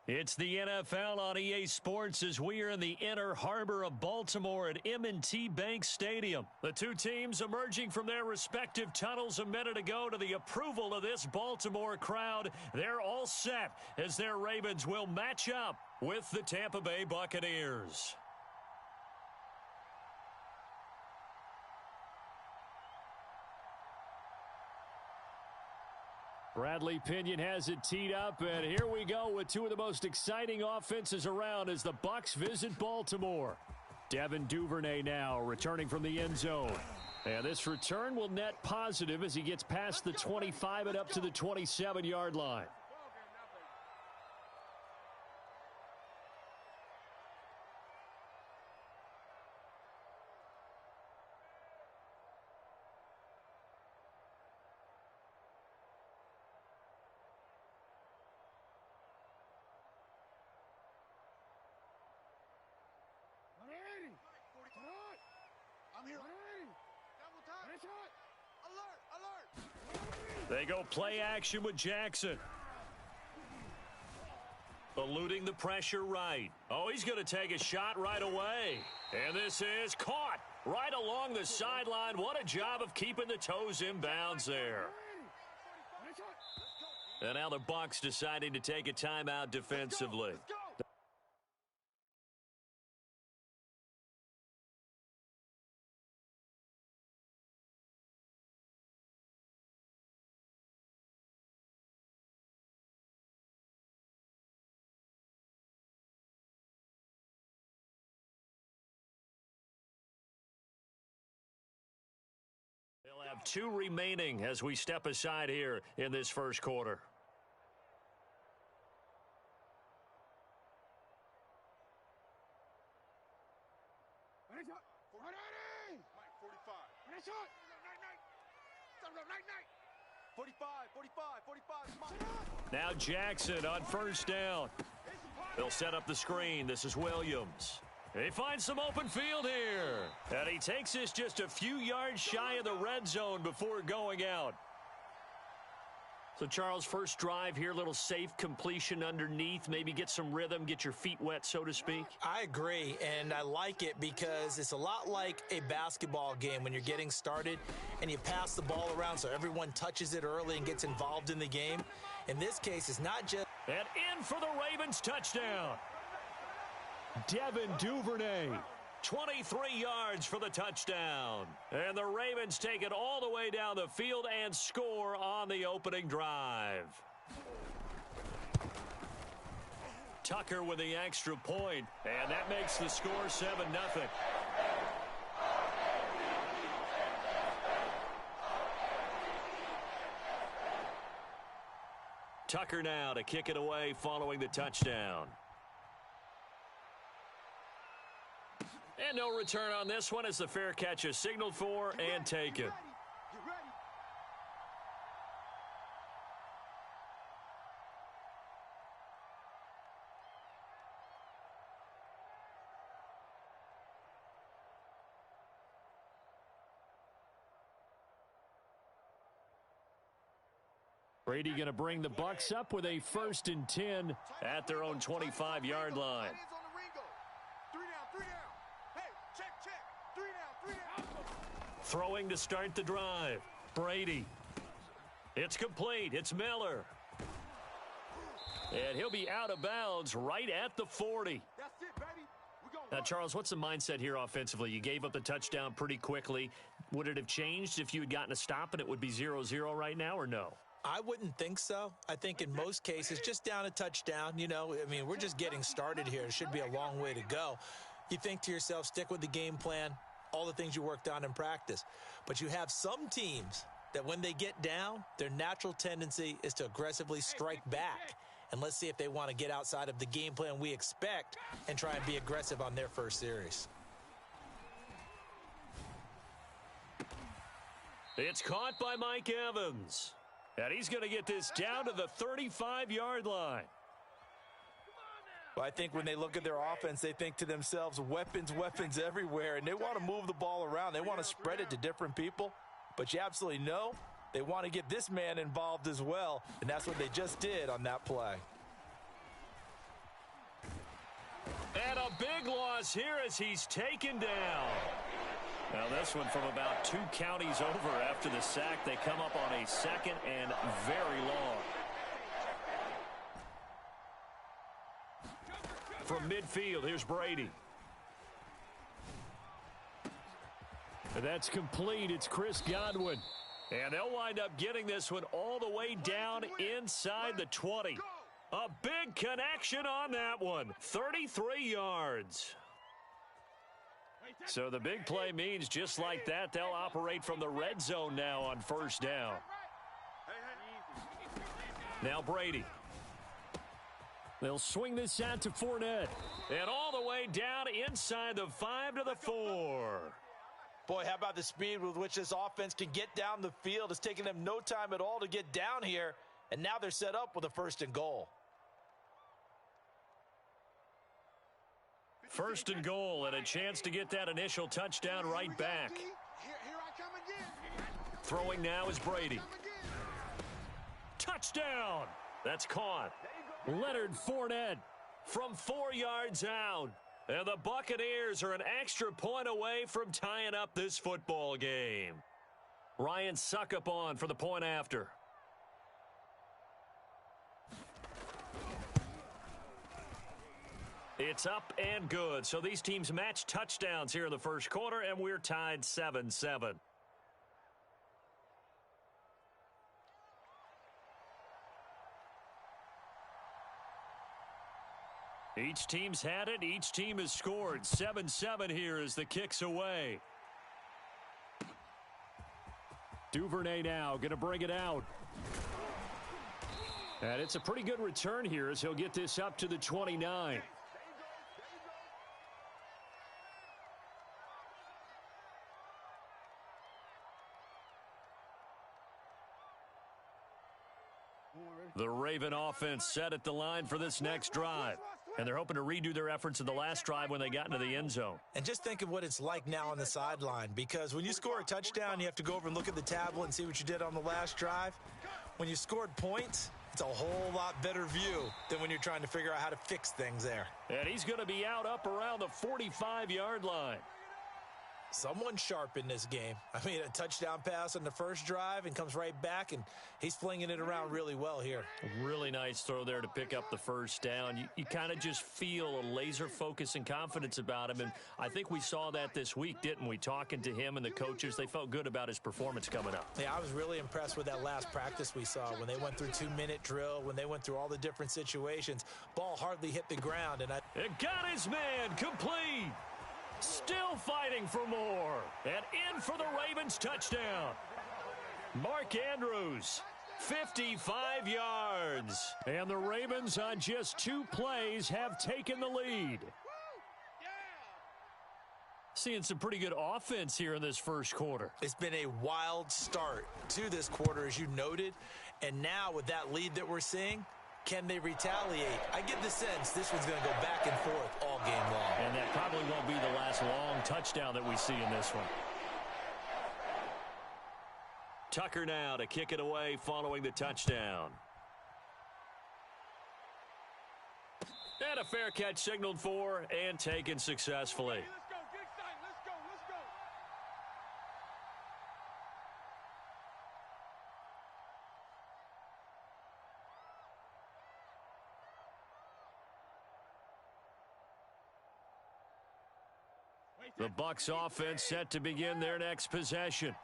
It's the NFL on EA Sports as we are in the inner harbor of Baltimore at M&T Bank Stadium. The two teams emerging from their respective tunnels a minute ago to the approval of this Baltimore crowd. They're all set as their Ravens will match up with the Tampa Bay Buccaneers. Bradley Pinion has it teed up, and here we go with two of the most exciting offenses around as the Bucs visit Baltimore. Devin Duvernay now returning from the end zone. And this return will net positive as he gets past the 25 and up to the 27-yard line. They go play action with Jackson. Eluding the pressure right. Oh, he's going to take a shot right away. And this is caught right along the sideline. What a job of keeping the toes in bounds there. And now the Bucs deciding to take a timeout defensively. They'll have two remaining as we step aside here in this first quarter. Now Jackson on first down. They'll set up the screen. This is Williams. He finds some open field here. And he takes this just a few yards shy of the red zone before going out. So, Charles, first drive here, little safe completion underneath. Maybe get some rhythm, get your feet wet, so to speak. I agree, and I like it because it's a lot like a basketball game when you're getting started and you pass the ball around so everyone touches it early and gets involved in the game. In this case, it's not just... And in for the Ravens touchdown. Devin Duvernay, 23 yards for the touchdown. And the Ravens take it all the way down the field and score on the opening drive. Tucker with the extra point, and that makes the score 7-0. Tucker now to kick it away following the touchdown. And no return on this one as the fair catch is signaled for and taken. Brady going to bring the Bucs up with a 1st and 10 at their own 25-yard line. Throwing to start the drive. Brady. It's complete. It's Miller. And he'll be out of bounds right at the 40. That's it, baby. Now, Charles, what's the mindset here offensively? You gave up the touchdown pretty quickly. Would it have changed if you had gotten a stop and it would be 0-0 right now, or no? I wouldn't think so. I think in most cases, just down a touchdown, you know, I mean, we're just getting started here. It should be a long way to go. You think to yourself, stick with the game plan, all the things you worked on in practice. But you have some teams that when they get down, their natural tendency is to aggressively strike back. And let's see if they want to get outside of the game plan we expect and try and be aggressive on their first series. It's caught by Mike Evans. And he's going to get this down to the 35-yard line. Well, I think when they look at their offense, they think to themselves, weapons, weapons everywhere, and they want to move the ball around. They want to spread it to different people, but you absolutely know they want to get this man involved as well, and that's what they just did on that play. And a big loss here as he's taken down. Now this one from about 2 counties over after the sack. They come up on a second and very long. From midfield, here's Brady. That's complete. It's Chris Godwin. And they'll wind up getting this one all the way down inside the 20. A big connection on that one. 33 yards. So the big play means just like that, they'll operate from the red zone now on first down. Now Brady. They'll swing this out to Fournette. And all the way down inside the 5 to the 4. Boy, how about the speed with which this offense can get down the field? It's taking them no time at all to get down here. And now they're set up with a 1st and goal. 1st and goal and a chance to get that initial touchdown right back. Throwing now is Brady. Touchdown! That's caught. Leonard Fournette from 4 yards out. And the Buccaneers are an extra point away from tying up this football game. Ryan Suckup on for the point after. It's up and good. So these teams match touchdowns here in the first quarter, and we're tied 7-7. Each team's had it. Each team has scored. 7-7 here as the kick's away. Duvernay now going to bring it out. And it's a pretty good return here as he'll get this up to the 29. The Raven offense set at the line for this next drive. And they're hoping to redo their efforts in the last drive when they got into the end zone. And just think of what it's like now on the sideline, because when you score a touchdown, you have to go over and look at the tablet and see what you did on the last drive. When you scored points, it's a whole lot better view than when you're trying to figure out how to fix things there. And he's going to be out up around the 45-yard line. Someone sharp in this game. I mean, a touchdown pass on the first drive and comes right back, and he's flinging it around really well here. Really nice throw there to pick up the first down. You kind of just feel a laser focus and confidence about him, and I think we saw that this week, didn't we? Talking to him and the coaches, they felt good about his performance coming up. Yeah, I was really impressed with that last practice we saw when they went through 2-minute drill, when they went through all the different situations. Ball hardly hit the ground, and it got his man complete. Still fighting for more. And in for the Ravens touchdown. Mark Andrews, 55 yards. And the Ravens on just 2 plays have taken the lead. Seeing some pretty good offense here in this first quarter. It's been a wild start to this quarter, as you noted. And now with that lead that we're seeing, can they retaliate? I get the sense this one's going to go back and forth all game long. And that probably won't be the last long touchdown that we see in this one. Tucker now to kick it away following the touchdown. And a fair catch signaled for and taken successfully. The Bucs offense set to begin their next possession.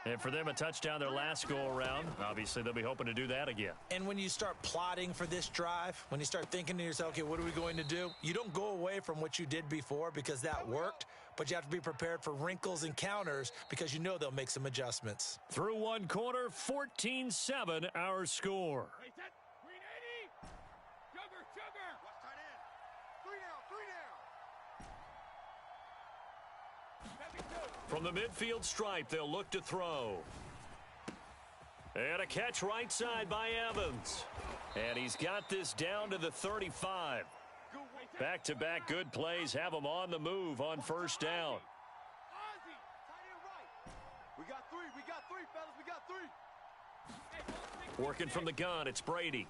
And for them, a touchdown their last go-around. Obviously, they'll be hoping to do that again. And when you start plotting for this drive, when you start thinking to yourself, okay, what are we going to do? You don't go away from what you did before because that worked, but you have to be prepared for wrinkles and counters because you know they'll make some adjustments. Through one quarter, 14-7 our score. From the midfield stripe, they'll look to throw. And a catch right side by Evans. And he's got this down to the 35. Back-to-back good plays have him on the move on first down. We got three, fellas. We got three. Working from the gun, it's Brady.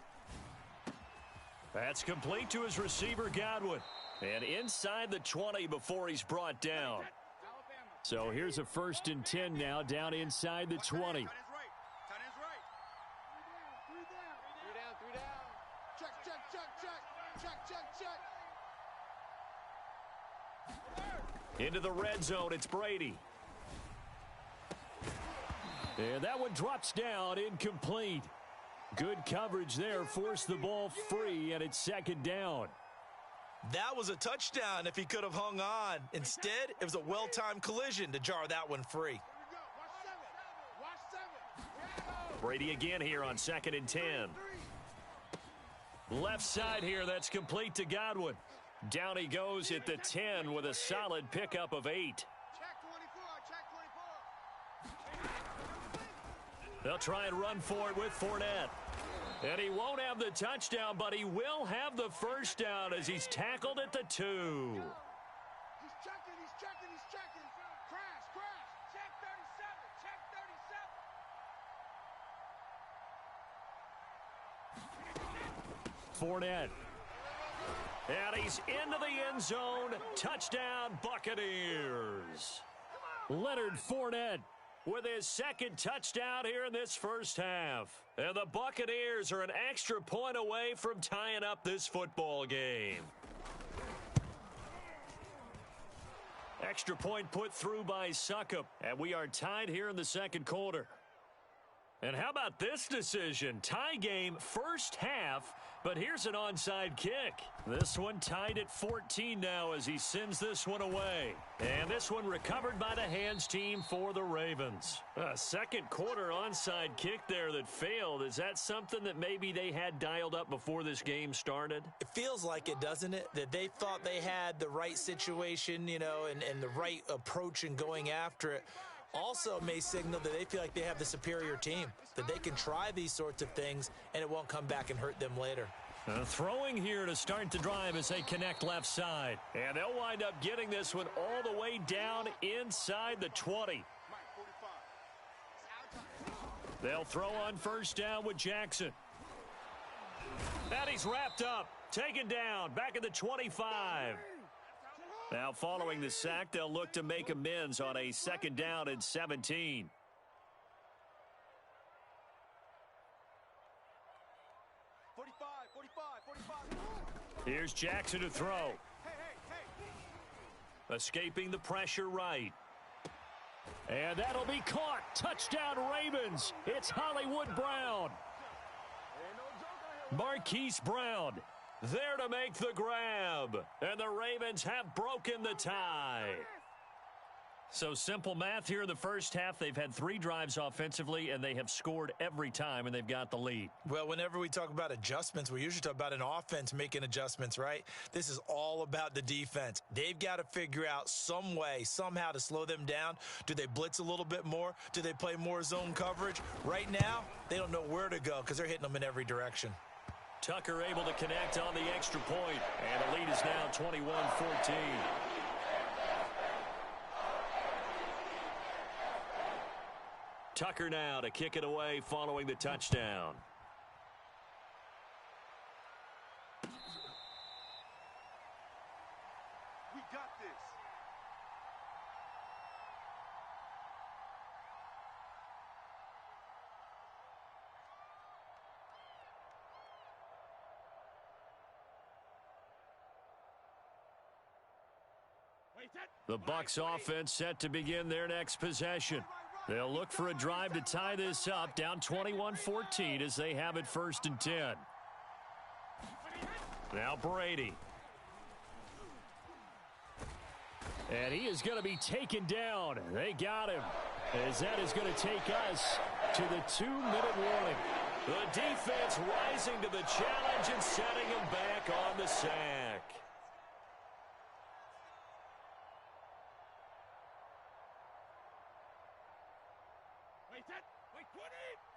That's complete to his receiver, Godwin. And inside the 20 before he's brought down. So here's a 1st and 10 now, down inside the 20. Into the red zone, it's Brady. And that one drops down, incomplete. Good coverage there, forced the ball free, and it's 2nd down. That was a touchdown if he could have hung on. Instead, it was a well-timed collision to jar that one free. Brady again here on 2nd and 10. Left side here, that's complete to Godwin. Down he goes at the 10 with a solid pickup of 8. They'll try and run for it with Fournette. And he won't have the touchdown, but he will have the 1st down as he's tackled at the 2. He's checking. Crash. Check 37. Fournette. And he's into the end zone. Touchdown, Buccaneers. Leonard Fournette with his 2nd touchdown here in this 1st half. And the Buccaneers are an extra point away from tying up this football game. Extra point put through by Succop. And we are tied here in the 2nd quarter. And how about this decision? Tie game, 1st half, but here's an onside kick. This one tied at 14 now as he sends this one away. And this one recovered by the hands team for the Ravens. A 2nd quarter onside kick there that failed. Is that something that maybe they had dialed up before this game started? It feels like it, doesn't it? That they thought they had the right situation, and the right approach in going after it. Also may signal that they feel like they have the superior team, that they can try these sorts of things and it won't come back and hurt them later. Throwing here to start the drive as they connect left side. And they'll wind up getting this one all the way down inside the 20. They'll throw on 1st down with Jackson. And he's wrapped up, taken down, back at the 25. Now following the sack, they'll look to make amends on a 2nd down and 17. Here's Jackson to throw. Escaping the pressure right. And that'll be caught. Touchdown Ravens. It's Hollywood Brown. Marquise Brown there to make the grab. And the Ravens have broken the tie. So simple math here in the 1st half. They've had 3 drives offensively, and they have scored every time, and they've got the lead. Well, whenever we talk about adjustments, we usually talk about an offense making adjustments, right? This is all about the defense. They've got to figure out some way, somehow to slow them down. Do they blitz a little bit more? Do they play more zone coverage? Right now, they don't know where to go because they're hitting them in every direction. Tucker able to connect on the extra point, and the lead is now 21-14. Tucker now to kick it away following the touchdown. We got this. The Bucs offense set to begin their next possession. They'll look for a drive to tie this up, down 21-14 as they have it 1st and 10. Now Brady. And he is going to be taken down. They got him. As that is going to take us to the 2-minute warning. The defense rising to the challenge and setting him back on the sack.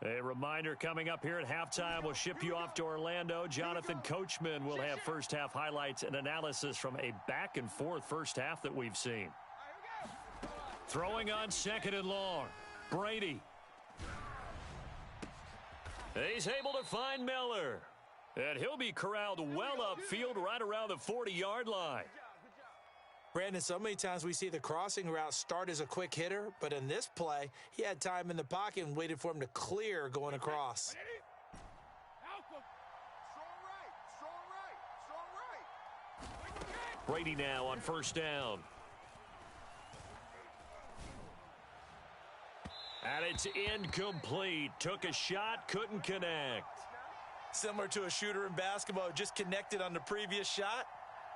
A reminder coming up here at halftime. We'll ship you off to Orlando. Jonathan Coachman will have 1st half highlights and analysis from a back-and-forth 1st half that we've seen. Throwing on 2nd and long. Brady. He's able to find Miller. And he'll be corralled well upfield right around the 40-yard line. Brandon, so many times we see the crossing route start as a quick hitter, but in this play, he had time in the pocket and waited for him to clear going across. Brady now on first down. And it's incomplete. Took a shot, couldn't connect. Similar to a shooter in basketball, just connected on the previous shot.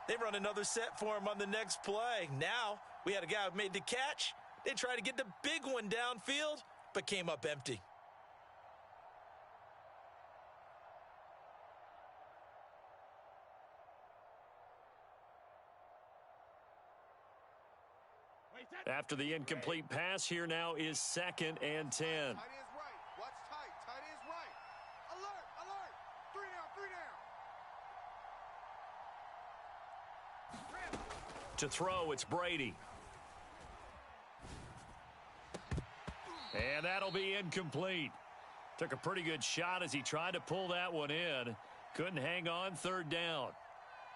They run another set for him on the next play. Now, we had a guy who made the catch. They tried to get the big one downfield, but came up empty. After the incomplete pass, here now is 2nd and 10. Tight end's right. Watch tight. Tight end's right. Alert, alert. 3 down. To throw, it's Brady. And that'll be incomplete. Took a pretty good shot as he tried to pull that one in. Couldn't hang on, 3rd down.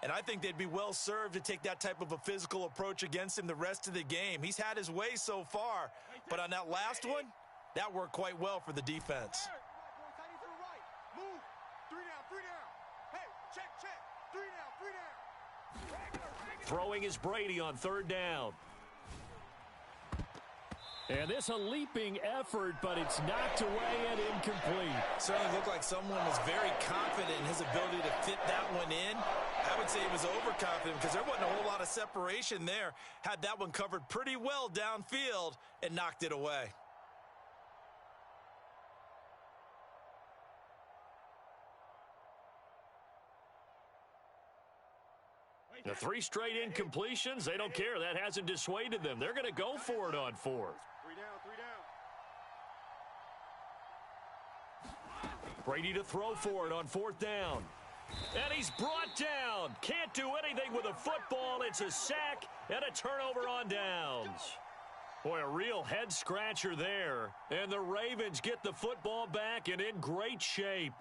And I think they'd be well served to take that type of a physical approach against him the rest of the game. He's had his way so far, but on that last one, that worked quite well for the defense. Move. 3 down, 3 down. Hey, check, check. 3 down, 3 down. Throwing is Brady on 3rd down. And this a leaping effort, but it's knocked away and incomplete. Certainly looked like someone was very confident in his ability to fit that one in. I would say he was overconfident because there wasn't a whole lot of separation there. Had that one covered pretty well downfield and knocked it away. The 3 straight incompletions, they don't care. That hasn't dissuaded them. They're going to go for it on 4th. 3 down, 3 down. Brady to throw for it on 4th down. And he's brought down. Can't do anything with a football. It's a sack and a turnover on downs. Boy, a real head-scratcher there. And the Ravens get the football back and in great shape.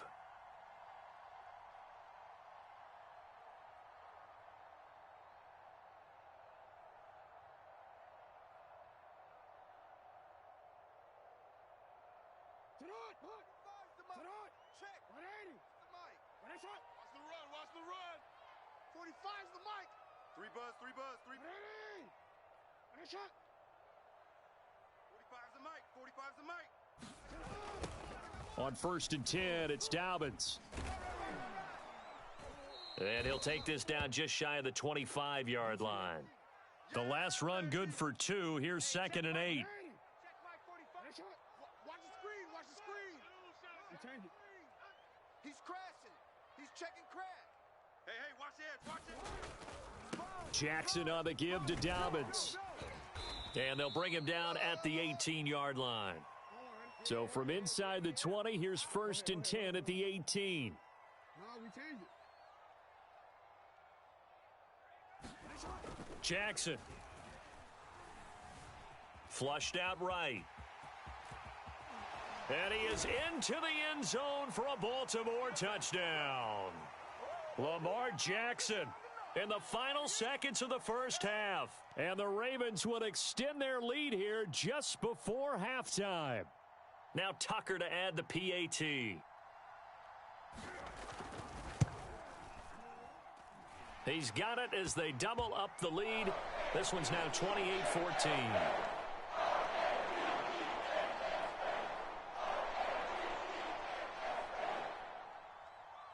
Check. 180. The mic. Watch the run. Watch the run. 45's the mic. 3 buzz. 3 buzz. 3 180. And a shot. 45's the mic. 45's the mic. On 1st and 10, it's Dobbins. And he'll take this down just shy of the 25-yard line. The last run good for 2. Here's 2nd and 8. Check mic 45. Watch the screen. Watch the screen. He's crashing. He's checking crack. Hey, watch the edge. Watch it. Jackson on the give to Dobbins. And they'll bring him down at the 18-yard line. So from inside the 20, here's 1st and 10 at the 18. No, we changed it. Jackson. Flushed out right. And he is into the end zone for a Baltimore touchdown. Lamar Jackson in the final seconds of the first half. And the Ravens would extend their lead here just before halftime. Now Tucker to add the PAT. He's got it as they double up the lead. This one's now 28-14.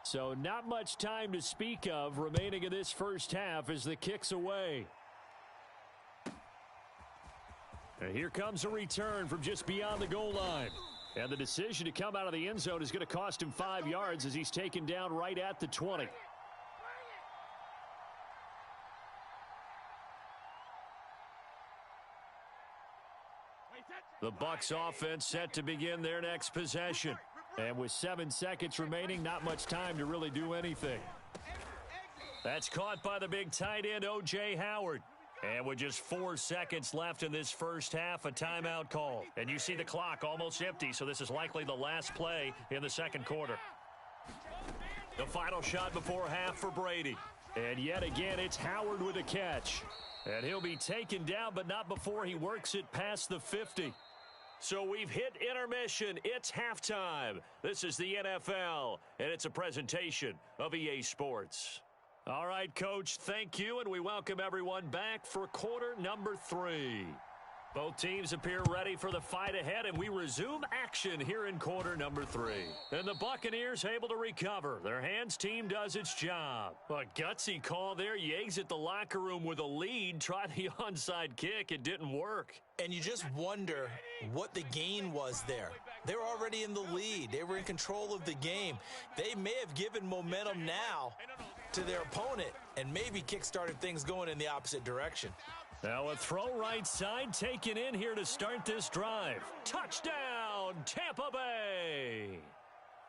So not much time to speak of remaining in this first half as the kick's away. And here comes a return from just beyond the goal line. And the decision to come out of the end zone is going to cost him 5 yards as he's taken down right at the 20. The Bucs offense set to begin their next possession. And with 7 seconds remaining, not much time to really do anything. That's caught by the big tight end, O.J. Howard. And with just 4 seconds left in this first half, a timeout call. And you see the clock almost empty, so this is likely the last play in the second quarter. The final shot before half for Brady. And yet again, it's Howard with a catch. And he'll be taken down, but not before he works it past the 50. So we've hit intermission. It's halftime. This is the NFL, and it's a presentation of EA Sports. All right, Coach, thank you, and we welcome everyone back for quarter number 3. Both teams appear ready for the fight ahead, and we resume action here in quarter number 3. And the Buccaneers able to recover. Their hands team does its job. A gutsy call there. You exit the locker room with a lead. Try the onside kick. It didn't work. And you just wonder what the gain was there. They were already in the lead. They were in control of the game. They may have given momentum now to their opponent and maybe kick-started things going in the opposite direction. Now a throw right side taken in here to start this drive. Touchdown, Tampa Bay.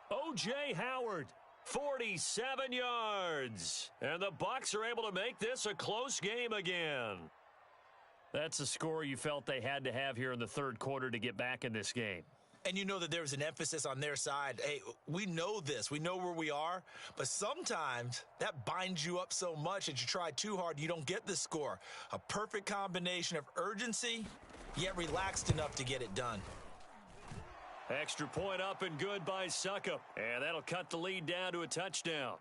O.J. Howard, 47 yards. And the Bucs are able to make this a close game again. That's a score you felt they had to have here in the third quarter to get back in this game. And you know that there was an emphasis on their side. Hey, we know this. We know where we are. But sometimes that binds you up so much that you try too hard, you don't get the score. A perfect combination of urgency, yet relaxed enough to get it done. Extra point up and good by Suckup. And that'll cut the lead down to a touchdown.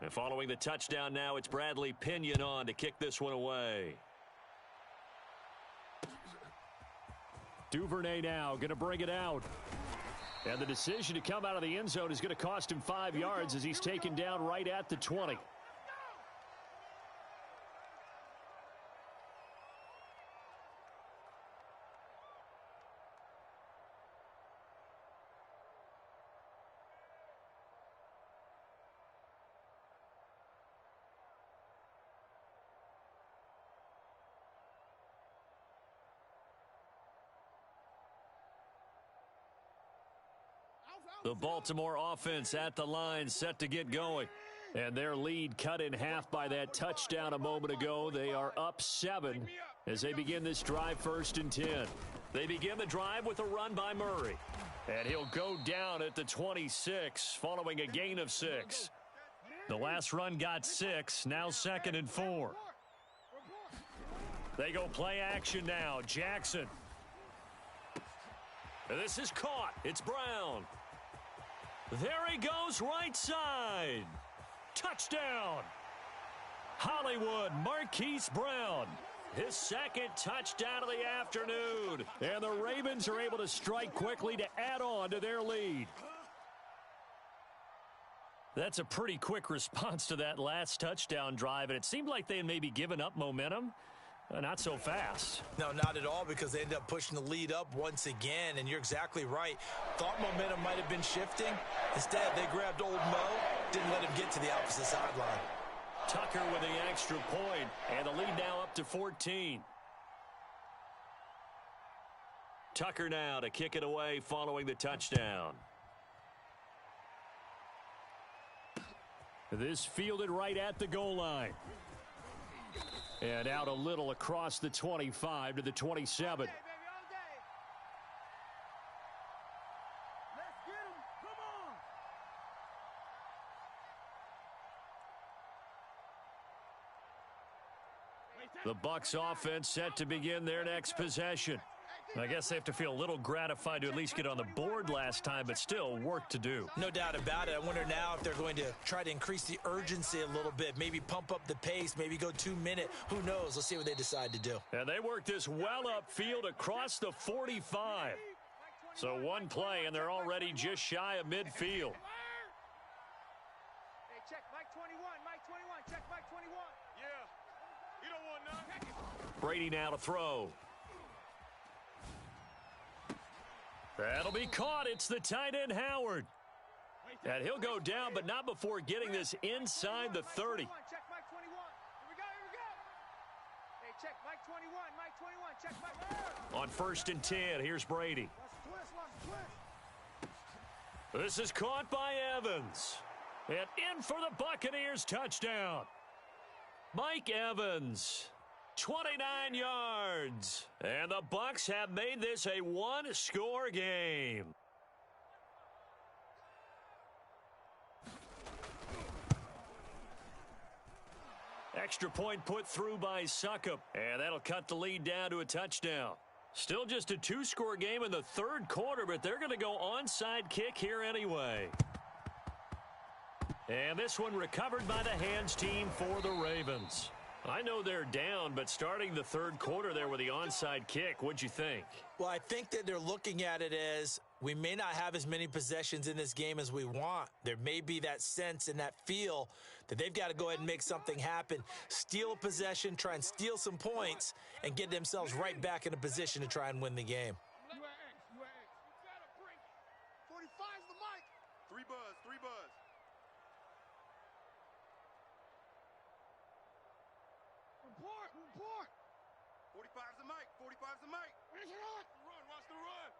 And following the touchdown now, it's Bradley Pinion on to kick this one away. Duvernay now going to bring it out. And the decision to come out of the end zone is going to cost him 5 yards as he's taken down right at the 20. The Baltimore offense at the line set to get going. And their lead cut in half by that touchdown a moment ago. They are up 7 as they begin this drive 1st and 10. They begin the drive with a run by Murray. And he'll go down at the 26 following a gain of 6. The last run got 6, now 2nd and 4. They go play action now. Jackson. And this is caught. It's Brown. There he goes right side. Touchdown. Hollywood Marquise Brown. His 2nd touchdown of the afternoon. And the Ravens are able to strike quickly to add on to their lead. That's a pretty quick response to that last touchdown drive. And it seemed like they had maybe given up momentum. Not so fast. No, not at all, because they ended up pushing the lead up once again, and you're exactly right. Thought momentum might have been shifting. Instead, they grabbed old Mo, didn't let him get to the opposite sideline. Tucker with the extra point, and the lead now up to 14. Tucker now to kick it away following the touchdown. This fielded right at the goal line. And out a little across the 25 to the 27. The Bucs offense set to begin their next possession. I guess they have to feel a little gratified to at least get on the board last time, but still work to do. No doubt about it. I wonder now if they're going to try to increase the urgency a little bit, maybe pump up the pace, maybe go 2 minute. Who knows? Let's see what they decide to do. And they work this well upfield across the 45. So one play, and they're already just shy of midfield. Hey, check Mike 21, Mike 21, check Mike 21. Yeah, you don't want none. Brady now to throw. That'll be caught. It's the tight end, Howard. And he'll go down, but not before getting this inside the 30. Check Mike 21. Here we go, here we go. Hey, check Mike 21, Mike 21, check Mike. On 1st and 10, here's Brady. This is caught by Evans. And in for the Buccaneers touchdown. Mike Evans, 29 yards. And the Bucs have made this a one-score game. Extra point put through by Succop. And that'll cut the lead down to a touchdown. Still just a two-score game in the third quarter, but they're going to go onside kick here anyway. And this one recovered by the hands team for the Ravens. I know they're down, but starting the third quarter there with the onside kick, what'd you think? Well, I think that they're looking at it as we may not have as many possessions in this game as we want. There may be that sense and that feel that they've got to go ahead and make something happen, steal a possession, try and steal some points, and get themselves right back in a position to try and win the game. 45's the mic. Three buzz. Report. 45's the mic. Watch the run.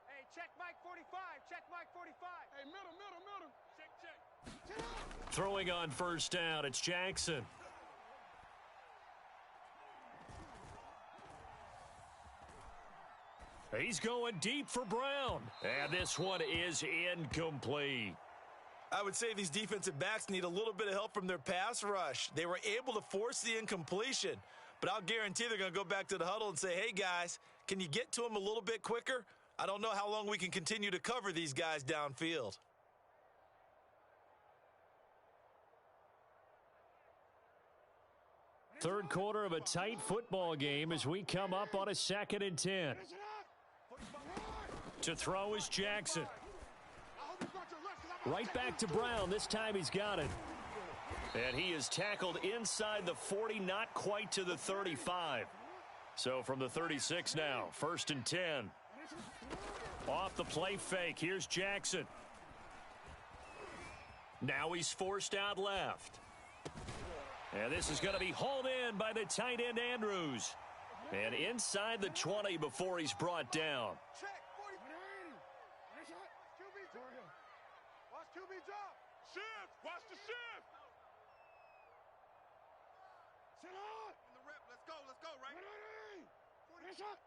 Hey, check Mike 45. Hey, middle. Check. Throwing on first down, it's Jackson. He's going deep for Brown. And this one is incomplete. I would say these defensive backs need a little bit of help from their pass rush. They were able to force the incompletion, but I'll guarantee they're going to go back to the huddle and say, hey, guys, can you get to him a little bit quicker? I don't know how long we can continue to cover these guys downfield. Third quarter of a tight football game as we come up on a 2nd and 10. To throw is Jackson. Right back to Brown. This time he's got it. And he is tackled inside the 40, not quite to the 35. So from the 36 now, 1st and 10. Off the play fake, here's Jackson. Now he's forced out left. And this is going to be hauled in by the tight end Andrews. And inside the 20 before he's brought down. Check. 40. Watch QB drop. Shift. Watch the shift. Sit on. In the rep. Let's go. Right. Ready. 40 shot.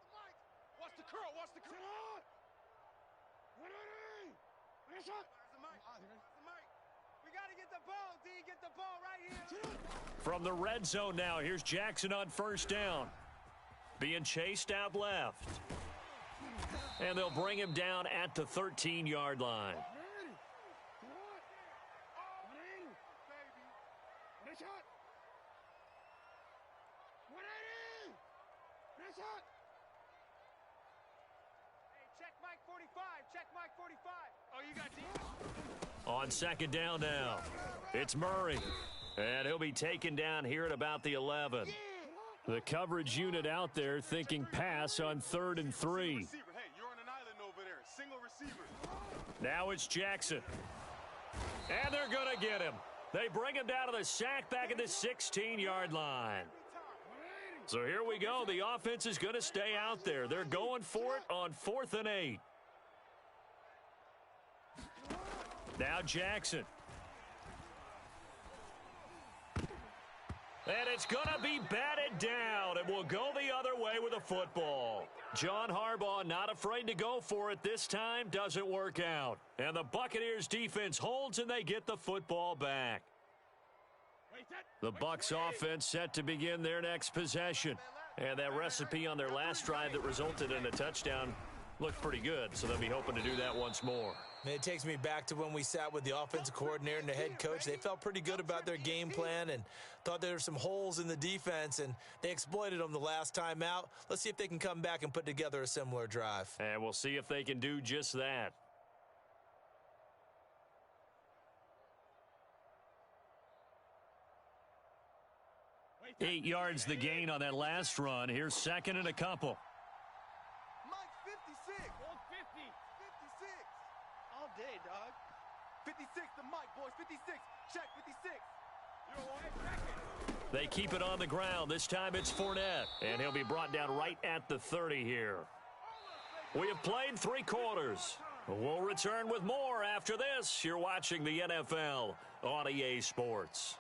Watch the curl. Sit on. Ready. Shot. The mic. We got to get the ball, D. Get the ball right here. From the red zone now, here's Jackson on first down. Being chased out left. And they'll bring him down at the 13-yard line. Check Mike 45. Oh, you got D. On 2nd down now, it's Murray. And he'll be taken down here at about the 11. The coverage unit out there thinking pass on 3rd and 3. Hey, you're on an island over there. Single receiver. Now it's Jackson. And they're going to get him. They bring him down to the sack back at the 16-yard line. So here we go. The offense is going to stay out there. They're going for it on 4th and 8. Now Jackson. And it's going to be batted down, and we'll go the other way with a football. John Harbaugh not afraid to go for it this time. Doesn't work out. And the Buccaneers defense holds, and they get the football back. The Bucs offense set to begin their next possession. And that recipe on their last drive that resulted in a touchdown looked pretty good, so they'll be hoping to do that once more. It takes me back to when we sat with the offensive coordinator and the head coach. They felt pretty good about their game plan and thought there were some holes in the defense, and they exploited them the last time out. Let's see if they can come back and put together a similar drive. And we'll see if they can do just that. Eight yards the gain on that last run. Here's 2nd and a couple. Mike 56. Hold 50. 56. All day, dog. 56, the mic, boys. 56. Check 56. They keep it on the ground. This time it's Fournette, and he'll be brought down right at the 30 here. We have played 3 quarters. We'll return with more after this. You're watching the NFL on EA Sports.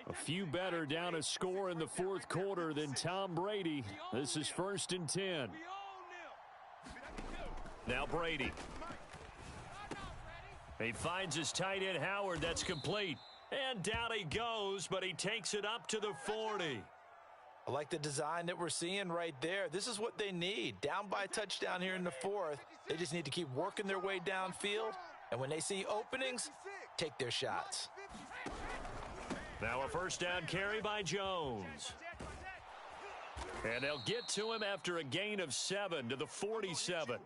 A few better down a score in the fourth quarter than Tom Brady. This is 1st and 10. Now Brady. He finds his tight end Howard. That's complete. And down he goes, but he takes it up to the 40. I like the design that we're seeing right there. This is what they need. Down by a touchdown here in the fourth. They just need to keep working their way downfield. And when they see openings, take their shots. Now a first down carry by Jones. And they'll get to him after a gain of 7 to the 47.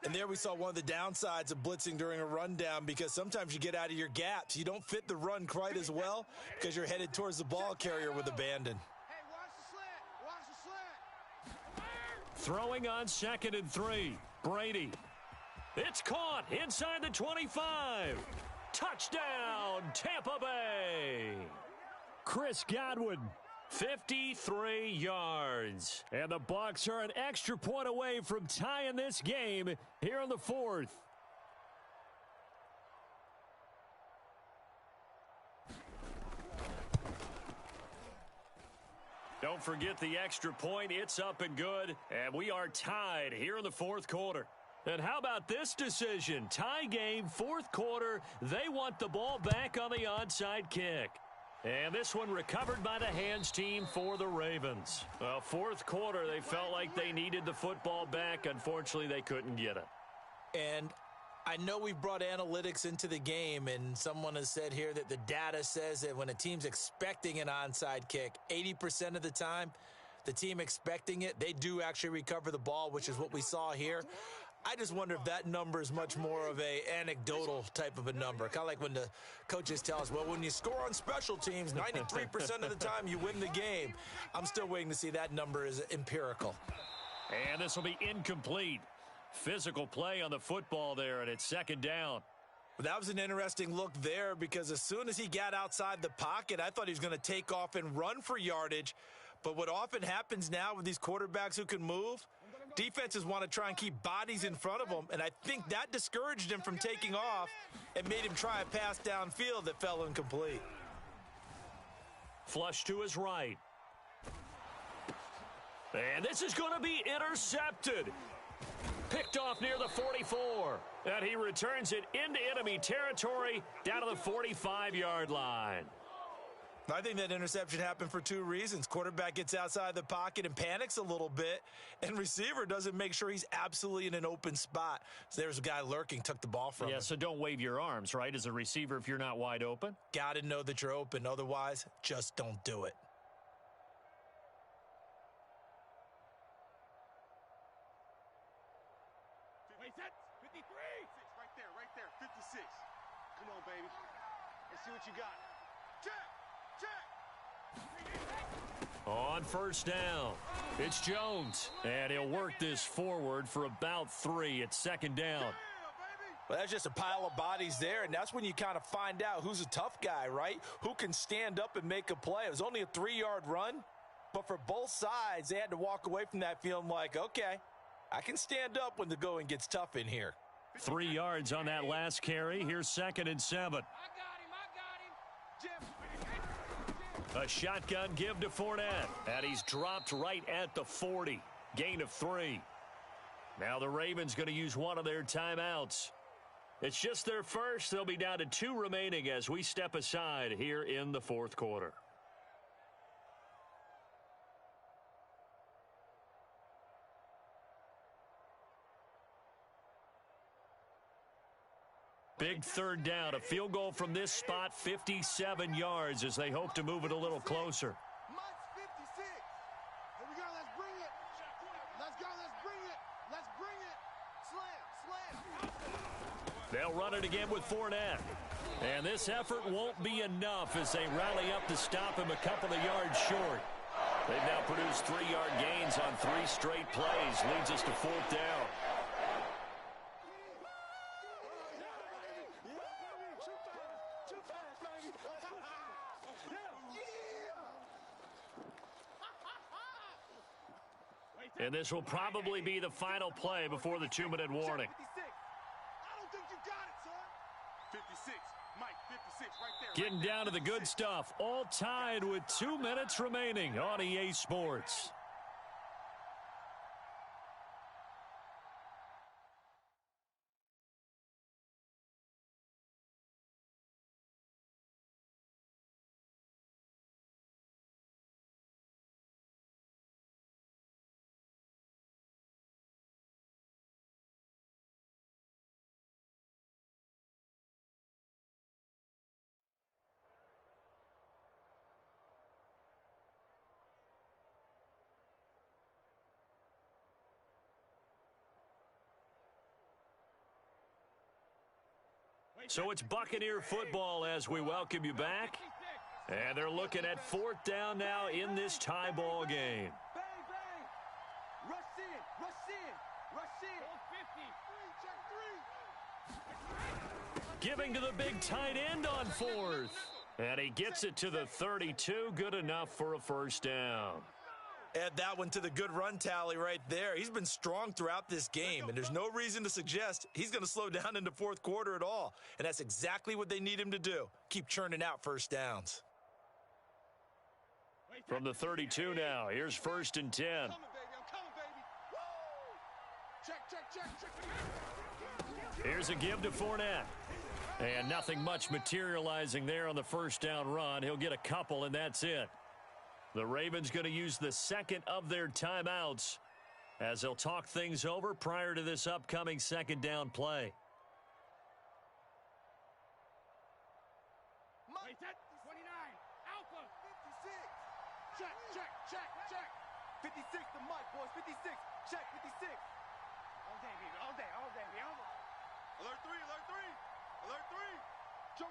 And there we saw one of the downsides of blitzing during a rundown, because sometimes you get out of your gaps. You don't fit the run quite as well because you're headed towards the ball carrier with abandon. Throwing on 2nd and 3. Brady. It's caught inside the 25. Touchdown, Tampa Bay. Chris Godwin, 53 yards. And the Bucs are an extra point away from tying this game here in the fourth. Don't forget the extra point. It's up and good. And we are tied here in the fourth quarter. And how about this decision? Tie game, fourth quarter. They want the ball back on the onside kick. And this one recovered by the hands team for the Ravens. Well, fourth quarter, they felt like they needed the football back. Unfortunately, they couldn't get it. And I know we've brought analytics into the game, and someone has said here that the data says that when a team's expecting an onside kick, 80% of the time, the team expecting it, they do actually recover the ball, which is what we saw here. I just wonder if that number is much more of a anecdotal type of a number. Kind of like when the coaches tell us, well, when you score on special teams, 93% of the time you win the game. I'm still waiting to see that number is empirical. And this will be incomplete. Physical play on the football there, and it's 2nd down. That was an interesting look there, because as soon as he got outside the pocket, I thought he was going to take off and run for yardage. But what often happens now with these quarterbacks who can move, defenses want to try and keep bodies in front of them, and I think that discouraged him from taking off and made him try a pass downfield that fell incomplete. Flush to his right. And this is going to be intercepted. Picked off near the 44. And he returns it into enemy territory down to the 45-yard line. I think that interception happened for 2 reasons. Quarterback gets outside the pocket and panics a little bit, and receiver doesn't make sure he's absolutely in an open spot. So there's a guy lurking, took the ball from him. Yeah, so don't wave your arms, right, as a receiver if you're not wide open? Got to know that you're open. Otherwise, just don't do it. Right there, 56. Come on, baby. Let's see what you got. Check. On first down, it's Jones. And he'll work this forward for about 3. It's 2nd down. Well, that's just a pile of bodies there, and that's when you kind of find out who's a tough guy, right? Who can stand up and make a play. It was only a 3-yard run, but for both sides, they had to walk away from that feeling like, okay, I can stand up when the going gets tough in here. 3 yards on that last carry. Here's 2nd and 7. I got him. Jim. A shotgun give to Fournette. And he's dropped right at the 40. Gain of 3. Now the Ravens going to use one of their timeouts. It's just their first. They'll be down to 2 remaining as we step aside here in the fourth quarter. Big 3rd down. A field goal from this spot, 57 yards as they hope to move it a little closer. Mike's 56. Here we go. Let's bring it. Let's go. Let's bring it. Let's bring it. Slam. They'll run it again with Fournette. And this effort won't be enough as they rally up to stop him a couple of yards short. They've now produced 3-yard gains on 3 straight plays. Leads us to 4th down. And this will probably be the final play before the 2-minute warning. 56. I don't think you got it, son. 56. Mike, 56 right there. Getting down to the good stuff. All tied with 2 minutes remaining on EA Sports. So it's Buccaneer football as we welcome you back. And they're looking at 4th down now in this tie ball game. Bang, bang. Rush in, rush in, rush in. 50. Check 3. Giving to the big tight end on 4th. And he gets it to the 32. Good enough for a 1st down. Add that one to the good run tally right there. He's been strong throughout this game, and there's no reason to suggest he's going to slow down in the 4th quarter at all. And that's exactly what they need him to do. Keep churning out 1st downs. From the 32 now, here's 1st and 10. I'm coming, baby. Woo! Check. Here's a give to Fournette. And nothing much materializing there on the 1st down run. He'll get a couple, and that's it. The Ravens going to use the second of their timeouts as they'll talk things over prior to this upcoming 2nd down play. Mike, 29. Alpha. 56. Check. 56 to Mike, boys. 56. Check, 56. All day, baby. All day, baby. Alert 3. Alert 3. Joker.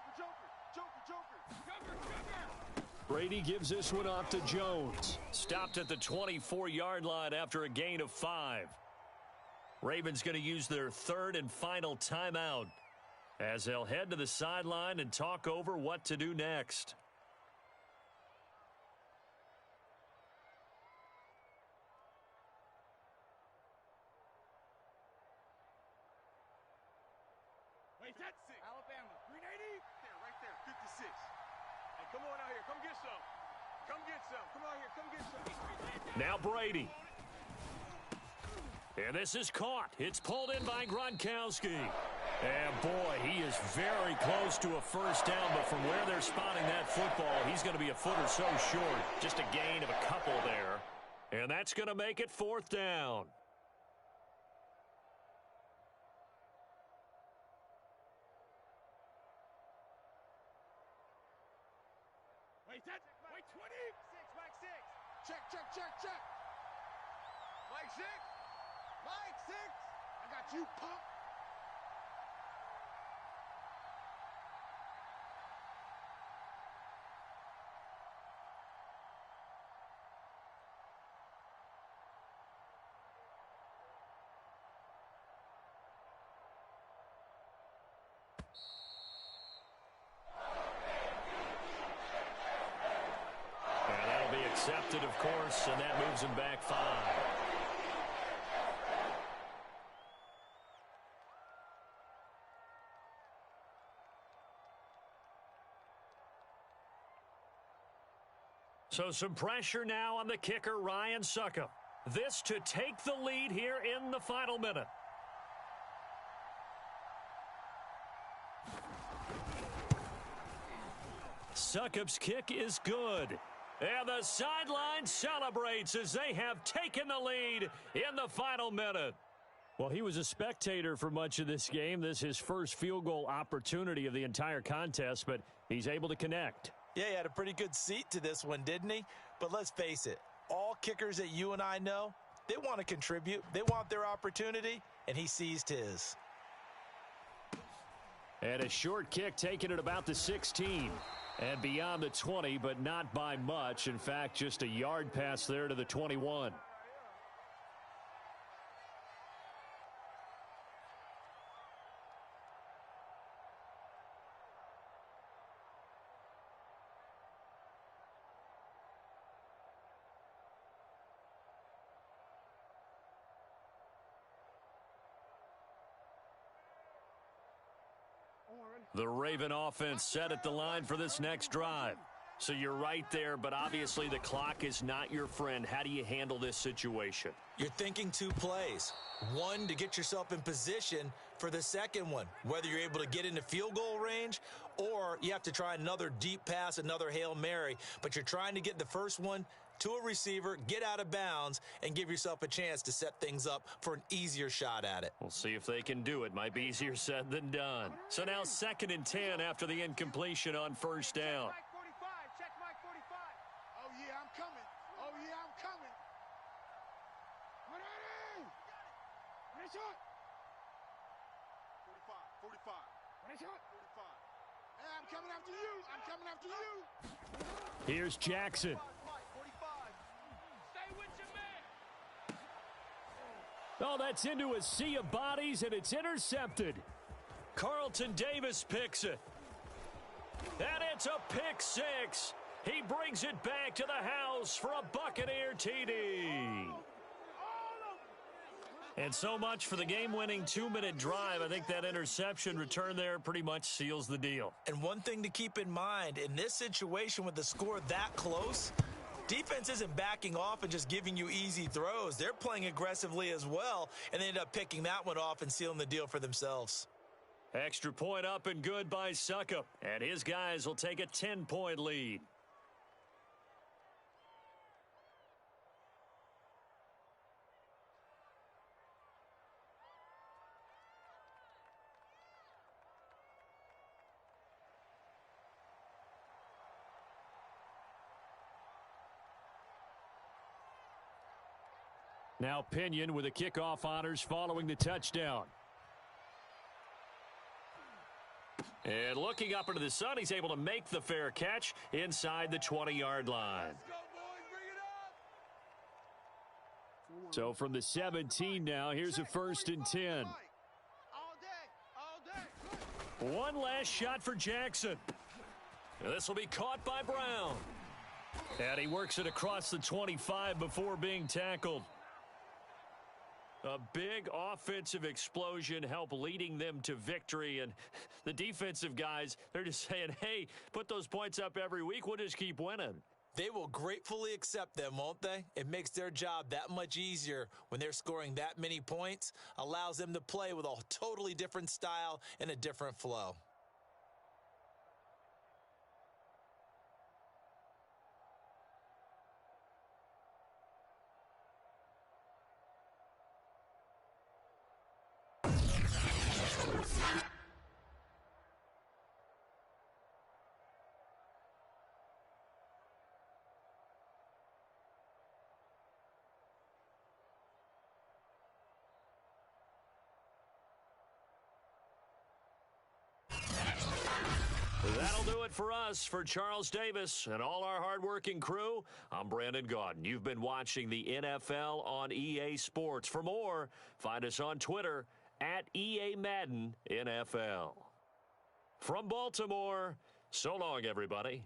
Brady gives this one off to Jones. Stopped at the 24-yard line after a gain of 5. Ravens going to use their 3rd and final timeout as they'll head to the sideline and talk over what to do next. Wait, that's Alabama. 380. Right there. 56. Hey, come on out here. Come get some. Come out here. Come get some. Now Brady. And this is caught. It's pulled in by Gronkowski. And boy, he is very close to a 1st down, but from where they're spotting that football, he's going to be a foot or so short. Just a gain of a couple there. And that's going to make it 4th down. Wait, 20. 6, Mike 6. Check. Mike 6. I got you, punk. Accepted, of course, and that moves him back 5. So some pressure now on the kicker, Ryan Succop. This to take the lead here in the final minute. Succop's kick is good. And the sideline celebrates as they have taken the lead in the final minute. Well, he was a spectator for much of this game. This is his first field goal opportunity of the entire contest, but he's able to connect. Yeah, he had a pretty good seat to this one, didn't he? But let's face it, all kickers that you and I know, they want to contribute. They want their opportunity, and he seized his. And a short kick taken at about the 16. And beyond the 20, but not by much. In fact, just a yard pass there to the 21. The Raven offense set at the line for this next drive. So you're right there, but obviously the clock is not your friend. How do you handle this situation? You're thinking two plays. One, to get yourself in position for the second one, whether you're able to get into field goal range or you have to try another deep pass, another Hail Mary. But you're trying to get the first one to a receiver, get out of bounds, and give yourself a chance to set things up for an easier shot at it. We'll see if they can do it. Might be easier said than done. So now 2nd and 10 after the incompletion on first down. Mike 45. Check Mike 45. Oh, yeah, I'm coming. Oh, yeah, I'm coming. 180. Nice shot. 45. 45. Nice shot. 45. Hey, I'm coming after you. I'm coming after you. Here's Jackson. Mike 45. Stay with your man. Oh, that's into a sea of bodies, and it's intercepted. Carlton Davis picks it. And it's a pick six. He brings it back to the house for a Buccaneer TD. And so much for the game-winning 2-minute drive. I think that interception return there pretty much seals the deal. And one thing to keep in mind, in this situation with the score that close, defense isn't backing off and just giving you easy throws. They're playing aggressively as well, and they end up picking that one off and sealing the deal for themselves. Extra point up and good by Suckup. And his guys will take a 10-point lead. Now Pinion with the kickoff honors following the touchdown. And looking up into the sun, he's able to make the fair catch inside the 20-yard line. Let's go, boys. Bring it up. So from the 17 now, here's a 1st and 10. All day. All day. One last shot for Jackson. This will be caught by Brown. And he works it across the 25 before being tackled. A big offensive explosion helped leading them to victory. And the defensive guys, they're just saying, hey, put those points up every week. We'll just keep winning. They will gratefully accept them, won't they? It makes their job that much easier when they're scoring that many points, allows them to play with a totally different style and a different flow. That'll do it for us. For Charles Davis and all our hardworking crew, I'm Brandon Gaudin. You've been watching the NFL on EA Sports. For more, find us on Twitter at EA Madden NFL. From Baltimore, so long, everybody.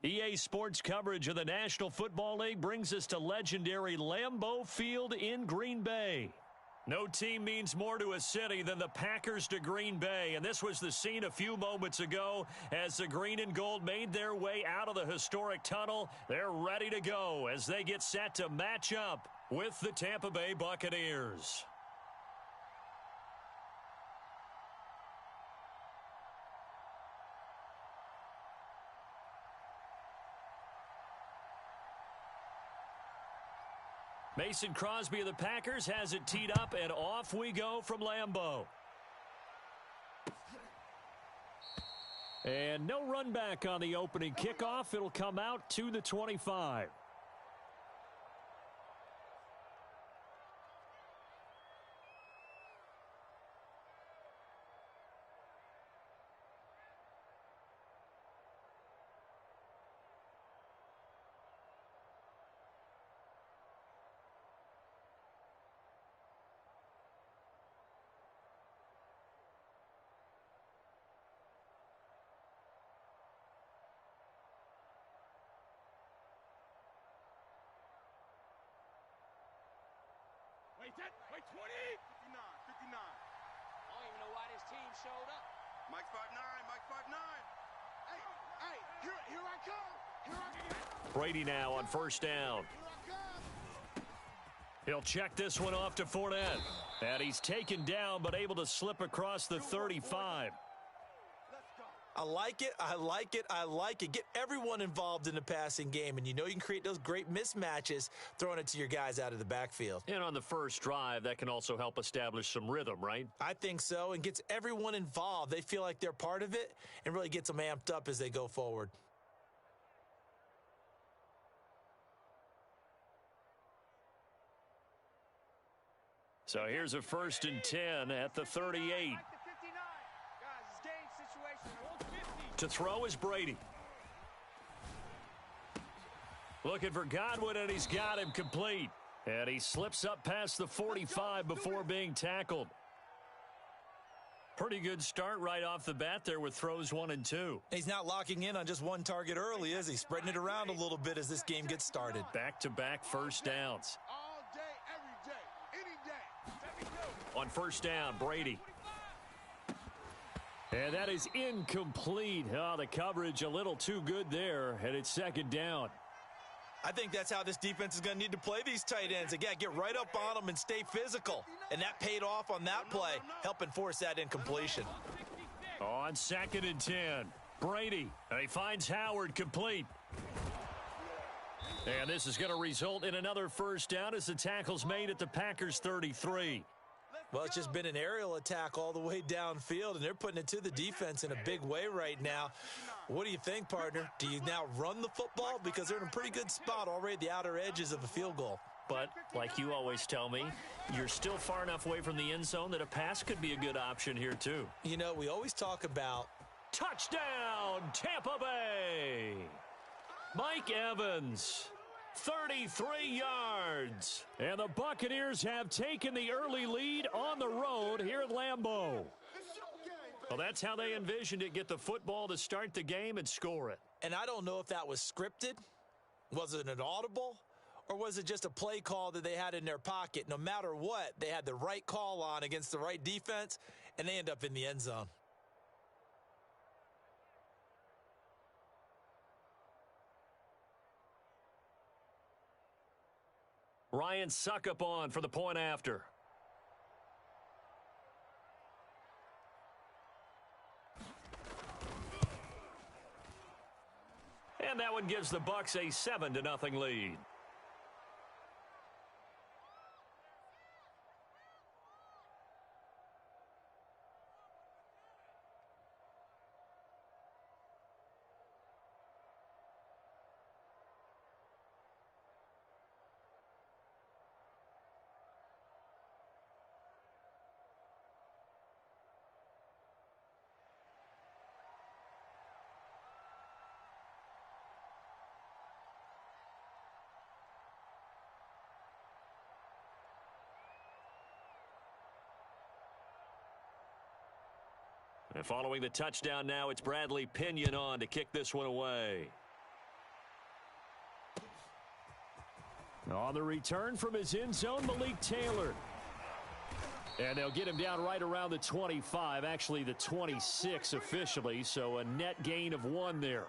EA Sports coverage of the National Football League brings us to legendary Lambeau Field in Green Bay. No team means more to a city than the Packers to Green Bay, and this was the scene a few moments ago as the green and gold made their way out of the historic tunnel. They're ready to go as they get set to match up with the Tampa Bay Buccaneers. Mason Crosby of the Packers has it teed up, and off we go from Lambeau. And no run back on the opening kickoff. It'll come out to the 25. Wait, 20! 59. I don't even know why this team showed up. Mike's 5'9". Hey, here I come. Brady now on first down. He'll check this one off to Fournette. And he's taken down, but able to slip across the 35. I like it. Get everyone involved in the passing game, and you know you can create those great mismatches throwing it to your guys out of the backfield. And on the first drive, that can also help establish some rhythm, right? I think so, and gets everyone involved. They feel like they're part of it and really gets them amped up as they go forward. So here's a 1st and 10 at the 38. To throw is Brady. Looking for Godwin, and he's got him complete. And he slips up past the 45 before being tackled. Pretty good start right off the bat there with throws 1 and 2. He's not locking in on just one target early, is he? Spreading it around a little bit as this game gets started. Back-to-back first downs. All day, every day, any day. On first down, Brady. And that is incomplete. Oh, the coverage a little too good there, and it's 2nd down. I think that's how this defense is going to need to play these tight ends. Again, get right up on them and stay physical. And that paid off on that play, helping force that incompletion. On 2nd and 10, Brady. And he finds Howard complete. And this is going to result in another first down as the tackle's made at the Packers' 33. Well, it's just been an aerial attack all the way downfield, and they're putting it to the defense in a big way right now. What do you think, partner? Do you now run the football? Because they're in a pretty good spot already at the outer edges of a field goal. But, like you always tell me, you're still far enough away from the end zone that a pass could be a good option here, too. You know, we always talk about touchdown, Tampa Bay! Mike Evans. 33 yards. And the Buccaneers have taken the early lead on the road here at Lambeau. Well, that's how they envisioned it. Get the football to start the game and score it. And I don't know if that was scripted. Was it an audible? Or was it just a play call that they had in their pocket? No matter what, they had the right call on against the right defense, and they end up in the end zone. Ryan Suckup on for the point after. And that one gives the Bucs a 7-0 lead. And following the touchdown now, it's Bradley Pinion on to kick this one away. On the return from his end zone, Malik Taylor. And they'll get him down right around the 25, actually the 26 officially, so a net gain of 1 there.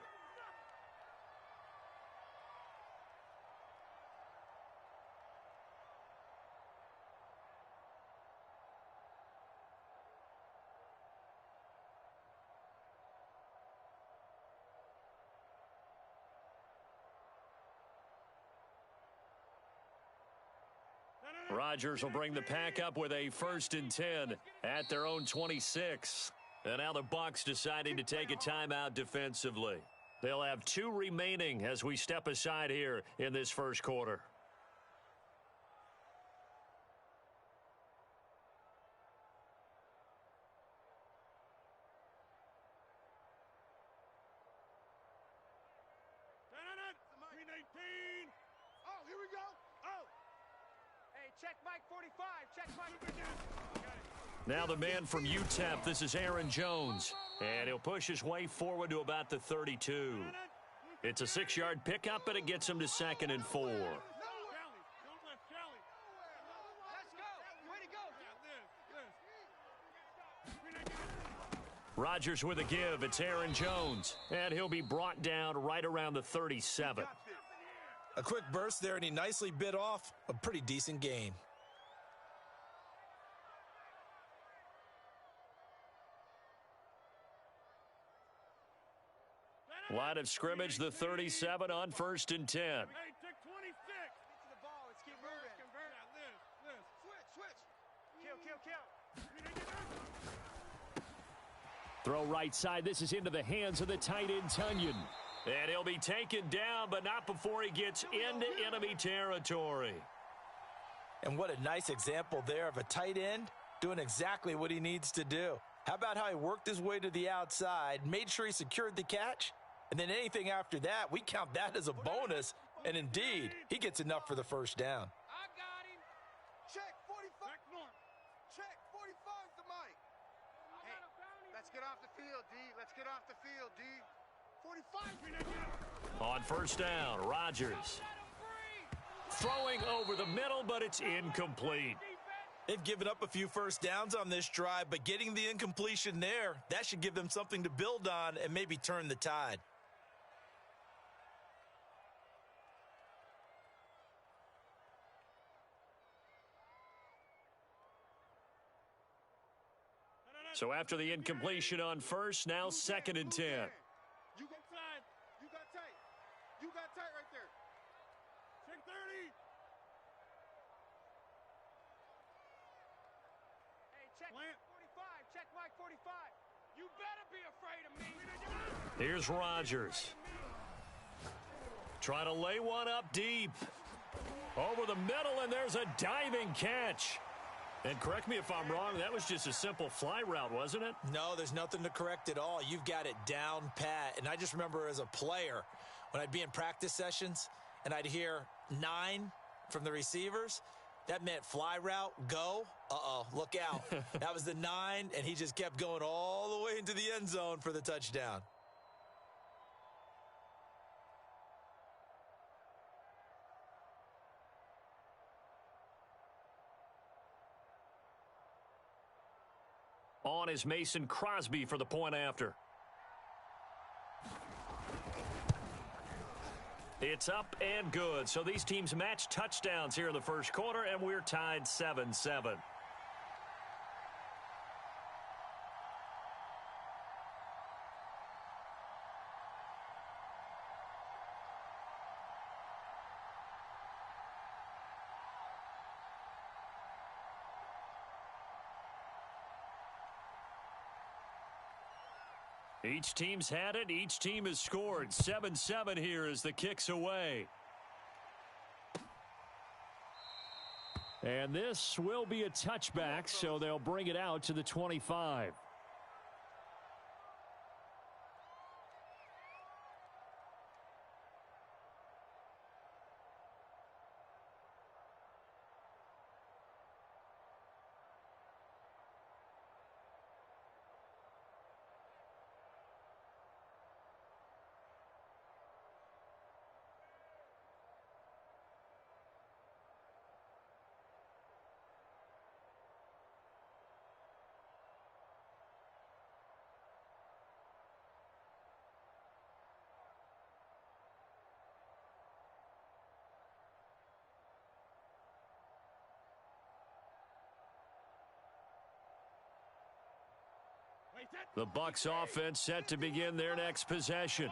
Rodgers will bring the pack up with a 1st and 10 at their own 26. And now the Bucs deciding to take a timeout defensively. They'll have 2 remaining as we step aside here in this first quarter. Oh, here we go. Oh. Hey, check Mike 45. Check Mike. Now the man from UTEP, this is Aaron Jones. And he'll push his way forward to about the 32. It's a 6-yard pickup, but it gets him to 2nd and 4. Let's go. Way to go. Rodgers with a give. It's Aaron Jones. And he'll be brought down right around the 37. A quick burst there, and he nicely bit off a pretty decent gain. Line of scrimmage, the 37 on 1st and 10. Hey, check 26. Get to the ball. Let's keep moving. Convert. Switch. Kill. Throw right side. This is into the hands of the tight end, Tunyon. And he'll be taken down, but not before he gets into enemy territory. And what a nice example there of a tight end doing exactly what he needs to do. How about how he worked his way to the outside, made sure he secured the catch, and then anything after that, we count that as a bonus. And indeed, he gets enough for the 1st down. I got him. Check 45. Check 45's the mic. Hey, let's get off the field, D. Let's get off the field, D. 45. On 1st down, Rodgers. Throwing over the middle, but it's incomplete. They've given up a few 1st downs on this drive, but getting the incompletion there, that should give them something to build on and maybe turn the tide. So after the incompletion on 1st, now 2nd and 10. You got tight. You got tight right there. Check 30. Hey, check 45. Check Mike 45. You better be afraid of me. Here's Rodgers. Trying to lay one up deep. Over the middle, and there's a diving catch. And correct me if I'm wrong, that was just a simple fly route, wasn't it? No, there's nothing to correct at all. You've got it down pat. And I just remember as a player, when I'd be in practice sessions and I'd hear 9 from the receivers, that meant fly route, go. Look out. That was the 9, and he just kept going all the way into the end zone for the touchdown. On is Mason Crosby for the point after. It's up and good. So these teams match touchdowns here in the first quarter, and we're tied 7-7. Each team's had it. Each team has scored. 7-7 here as the kick's away. And this will be a touchback, so they'll bring it out to the 25. The Bucs offense set to begin their next possession.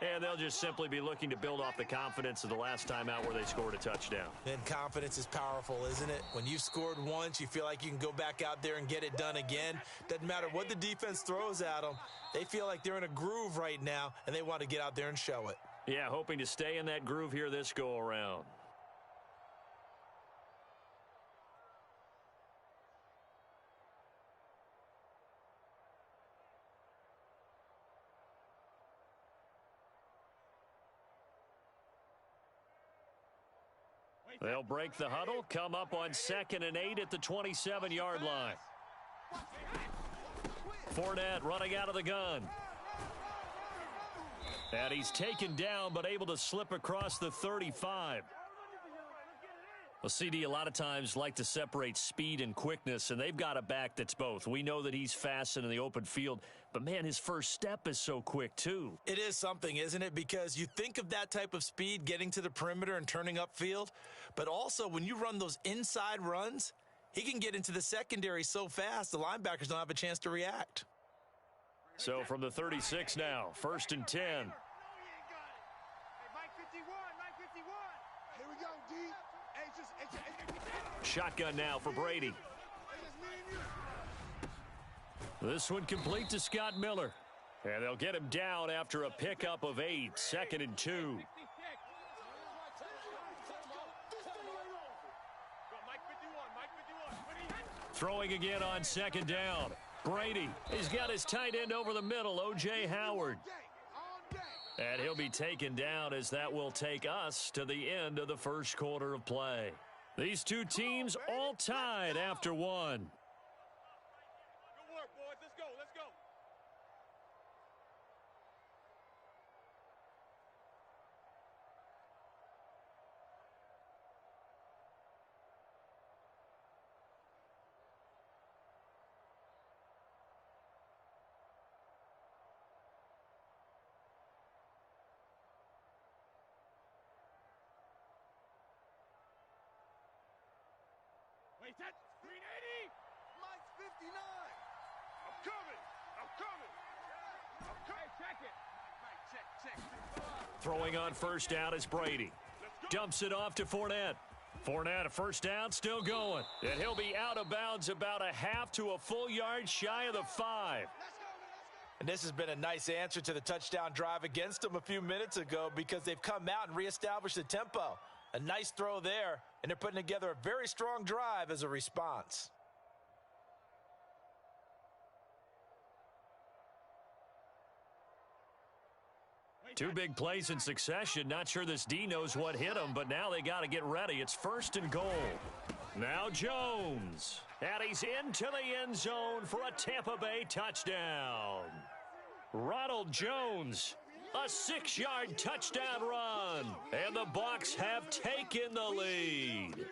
And they'll just simply be looking to build off the confidence of the last time out where they scored a touchdown. And confidence is powerful, isn't it? When you've scored once, you feel like you can go back out there and get it done again. Doesn't matter what the defense throws at them. They feel like they're in a groove right now, and they want to get out there and show it. Yeah, hoping to stay in that groove here this go-around. They'll break the huddle, come up on 2nd and 8 at the 27-yard line. Fournette running out of the gun. And he's taken down but able to slip across the 35. Well, CD a lot of times like to separate speed and quickness, and they've got a back that's both. We know that he's fast and in the open field, but, man, his first step is so quick, too. It is something, isn't it? Because you think of that type of speed getting to the perimeter and turning upfield, but also when you run those inside runs, he can get into the secondary so fast the linebackers don't have a chance to react. So from the 36 now, 1st and 10. Hey, Mike 51, Mike 51. Here we go, D. Shotgun now for Brady. This one complete to Scott Miller. And they'll get him down after a pickup of 8, 2nd and 2. Throwing again on 2nd down. Brady, he's got his tight end over the middle, O.J. Howard. And he'll be taken down as that will take us to the end of the first quarter of play. These two teams all tied after one. Good work, boys. Let's go. Let's go. Wait, that 380. Mike's 59. I'm coming. I'm coming. I'm coming. Check it. Mike, check. Throwing on 1st down is Brady. Dumps it off to Fournette. Fournette, a 1st down, still going. And he'll be out of bounds about a half to a full yard shy of the 5. And this has been a nice answer to the touchdown drive against them a few minutes ago because they've come out and reestablished the tempo. A nice throw there, and they're putting together a very strong drive as a response. Two big plays in succession. Not sure this D knows what hit him, but now they got to get ready. It's 1st and goal. Now Jones. And he's into the end zone for a Tampa Bay touchdown. Ronald Jones. A 6-yard touchdown run. And the Bucs have taken the lead.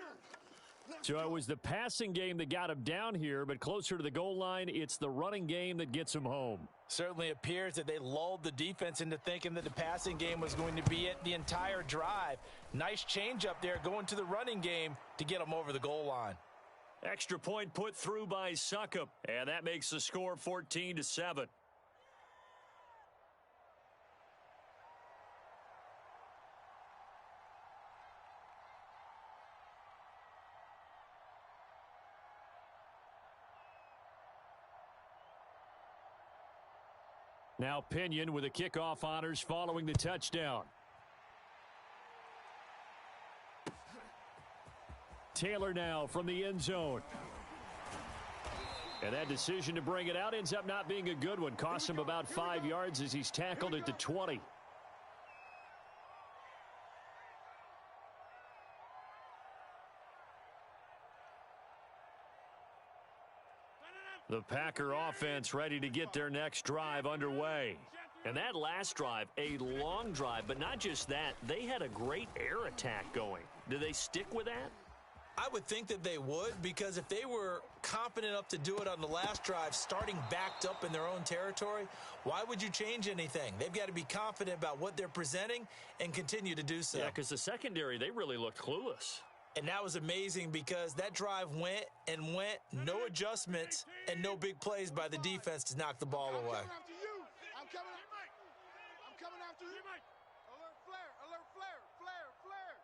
So it was the passing game that got him down here, but closer to the goal line, it's the running game that gets him home. Certainly appears that they lulled the defense into thinking that the passing game was going to be it the entire drive. Nice change up there going to the running game to get them over the goal line. Extra point put through by Succop, and that makes the score 14-7. Now Pinion with the kickoff honors following the touchdown. Taylor now from the end zone. And that decision to bring it out ends up not being a good one. Costs him about 5 yards as he's tackled at the 20. The Packer offense ready to get their next drive underway. And that last drive, a long drive, but not just that. They had a great air attack going. Do they stick with that? I would think that they would, because if they were confident enough to do it on the last drive, starting backed up in their own territory, why would you change anything? They've got to be confident about what they're presenting and continue to do so. Yeah, because the secondary, they really looked clueless. And that was amazing because that drive went and went, no adjustments, and no big plays by the defense to knock the ball away. I'm coming after you. Alert flare, alert flare, flare, flare.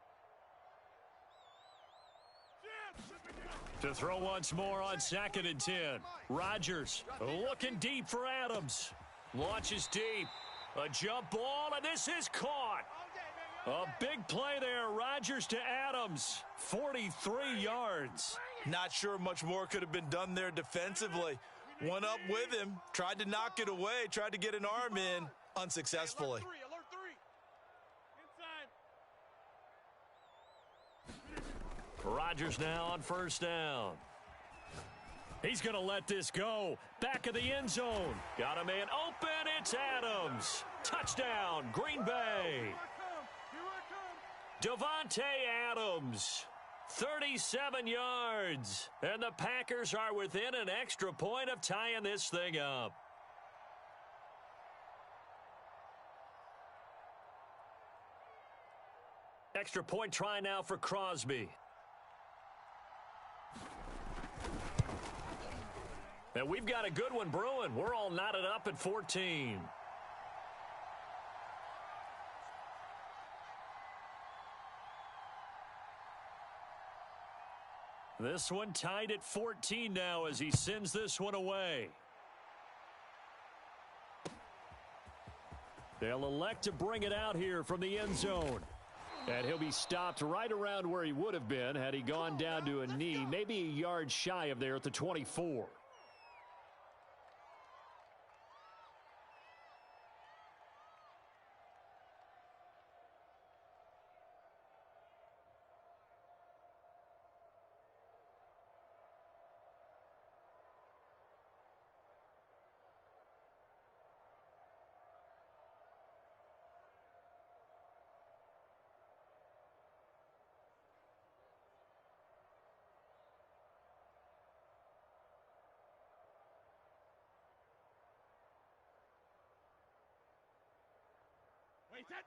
To throw once more on 2nd and 10. Rodgers looking deep for Adams. Launches deep. A jump ball, and this is caught. A big play there. Rodgers to Adams. 43 yards. Not sure much more could have been done there defensively. Went up with him, tried to knock it away, tried to get an arm in, unsuccessfully. Alert three. Inside. Rodgers now on 1st down. He's going to let this go. Back of the end zone. Got a man open. It's Adams. Touchdown, Green Bay. Devontae Adams, 37 yards. And the Packers are within an extra point of tying this thing up. Extra point try now for Crosby. And we've got a good one brewing. We're all knotted up at 14. This one tied at 14 now as he sends this one away. They'll elect to bring it out here from the end zone. And he'll be stopped right around where he would have been had he gone down to a knee, maybe a yard shy of there at the 24.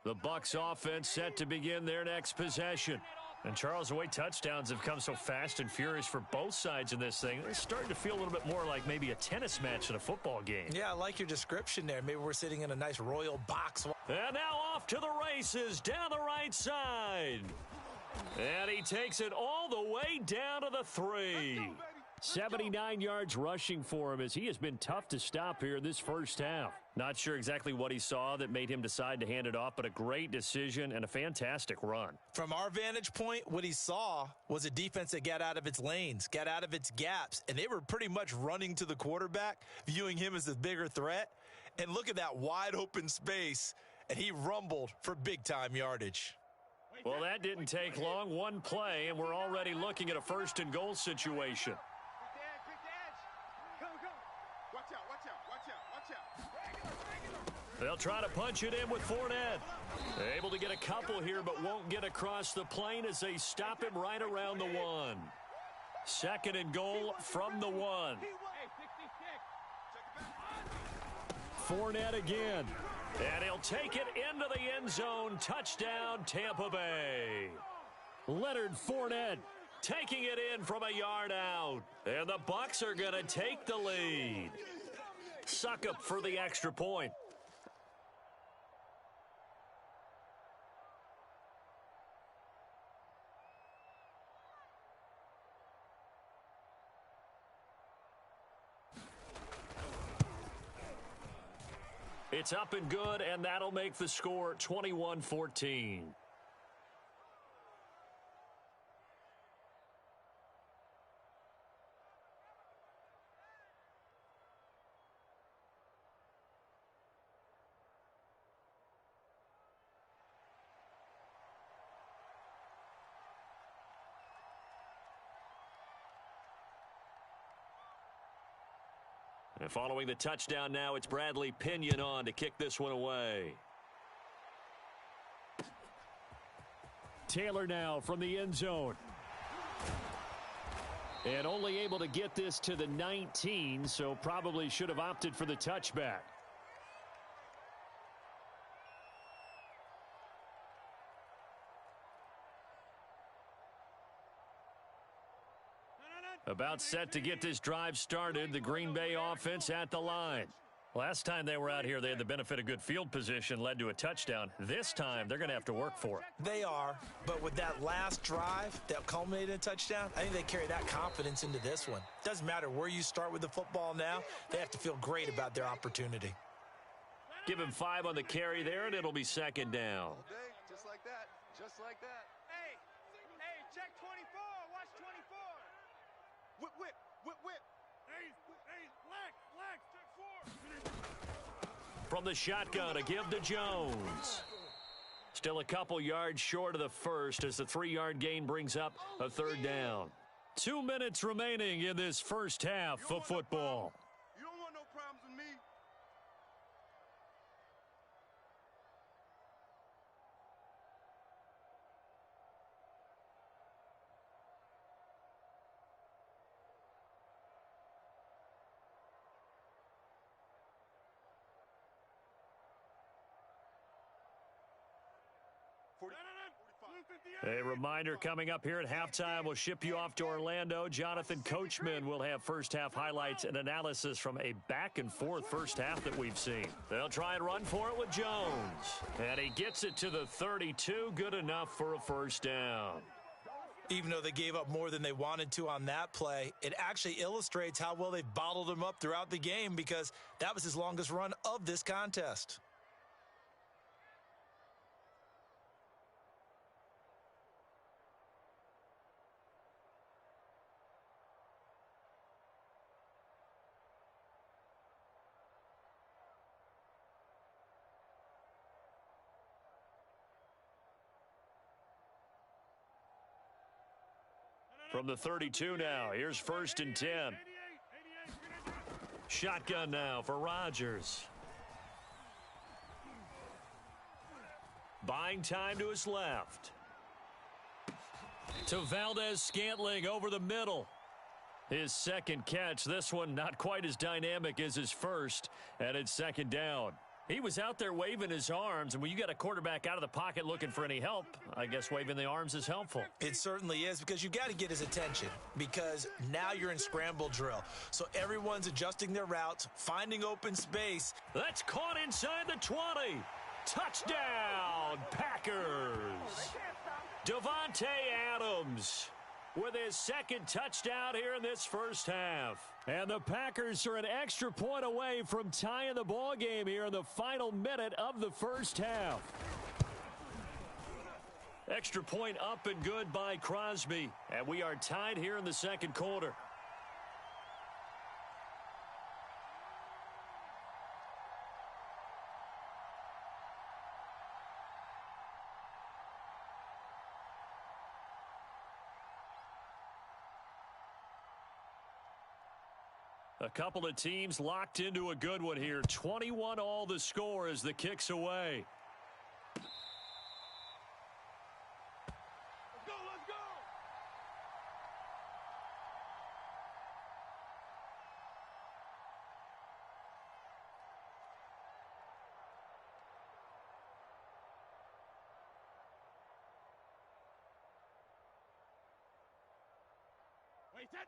The Bucs offense set to begin their next possession. And Charles, the way touchdowns have come so fast and furious for both sides in this thing, it's starting to feel a little bit more like maybe a tennis match in a football game. Yeah, I like your description there. Maybe we're sitting in a nice royal box. And now off to the races down the right side. And he takes it all the way down to the 3. 79 yards rushing for him as he has been tough to stop here in this first half. Not sure exactly what he saw that made him decide to hand it off, but a great decision and a fantastic run. From our vantage point, what he saw was a defense that got out of its lanes, got out of its gaps, and they were pretty much running to the quarterback, viewing him as the bigger threat. And look at that wide open space, and he rumbled for big-time yardage. Well, that didn't take long. One play, and we're already looking at a 1st and goal situation. They'll try to punch it in with Fournette. Able to get a couple here, but won't get across the plane as they stop him right around the 1. 2nd and goal from the 1. Fournette again. And he'll take it into the end zone. Touchdown, Tampa Bay. Leonard Fournette taking it in from a yard out. And the Bucs are going to take the lead. Suckup for the extra point. It's up and good, and that'll make the score 21-14. And following the touchdown now, it's Bradley Pinion on to kick this one away. Taylor now from the end zone. And only able to get this to the 19, so probably should have opted for the touchback. About set to get this drive started. The Green Bay offense at the line. Last time they were out here, they had the benefit of good field position, led to a touchdown. This time, they're going to have to work for it. They are, but with that last drive that culminated in a touchdown, I think they carry that confidence into this one. Doesn't matter where you start with the football now, they have to feel great about their opportunity. Give him 5 on the carry there, and it'll be second down. Just like that. Just like that. Hey, check 24. Watch 24. Whip, whip, whip, whip. Hey, Lex, check 4. From the shotgun, a give to Jones. Still a couple yards short of the first as the 3-yard gain brings up a third down. 2 minutes remaining in this first half of football. You don't want no problems with me. A reminder coming up here at halftime. We'll ship you off to Orlando. Jonathan Coachman will have first-half highlights and analysis from a back-and-forth first half that we've seen. They'll try and run for it with Jones. And he gets it to the 32. Good enough for a first down. Even though they gave up more than they wanted to on that play, it actually illustrates how well they've bottled him up throughout the game because that was his longest run of this contest. From the 32 now, here's 1st and 10. Shotgun now for Rodgers. Buying time to his left. To Valdez-Scantling over the middle. His second catch, this one not quite as dynamic as his first, and it's second down. He was out there waving his arms, and when you got a quarterback out of the pocket looking for any help, I guess waving the arms is helpful. It certainly is because you got to get his attention because now you're in scramble drill. So everyone's adjusting their routes, finding open space. That's caught inside the 20. Touchdown, Packers. Davante Adams with his second touchdown here in this first half. And the Packers are an extra point away from tying the ball game here in the final minute of the first half. Extra point up and good by Crosby. And we are tied here in the second quarter. A couple of teams locked into a good one here. 21 all the score as the kick's away. Let's go.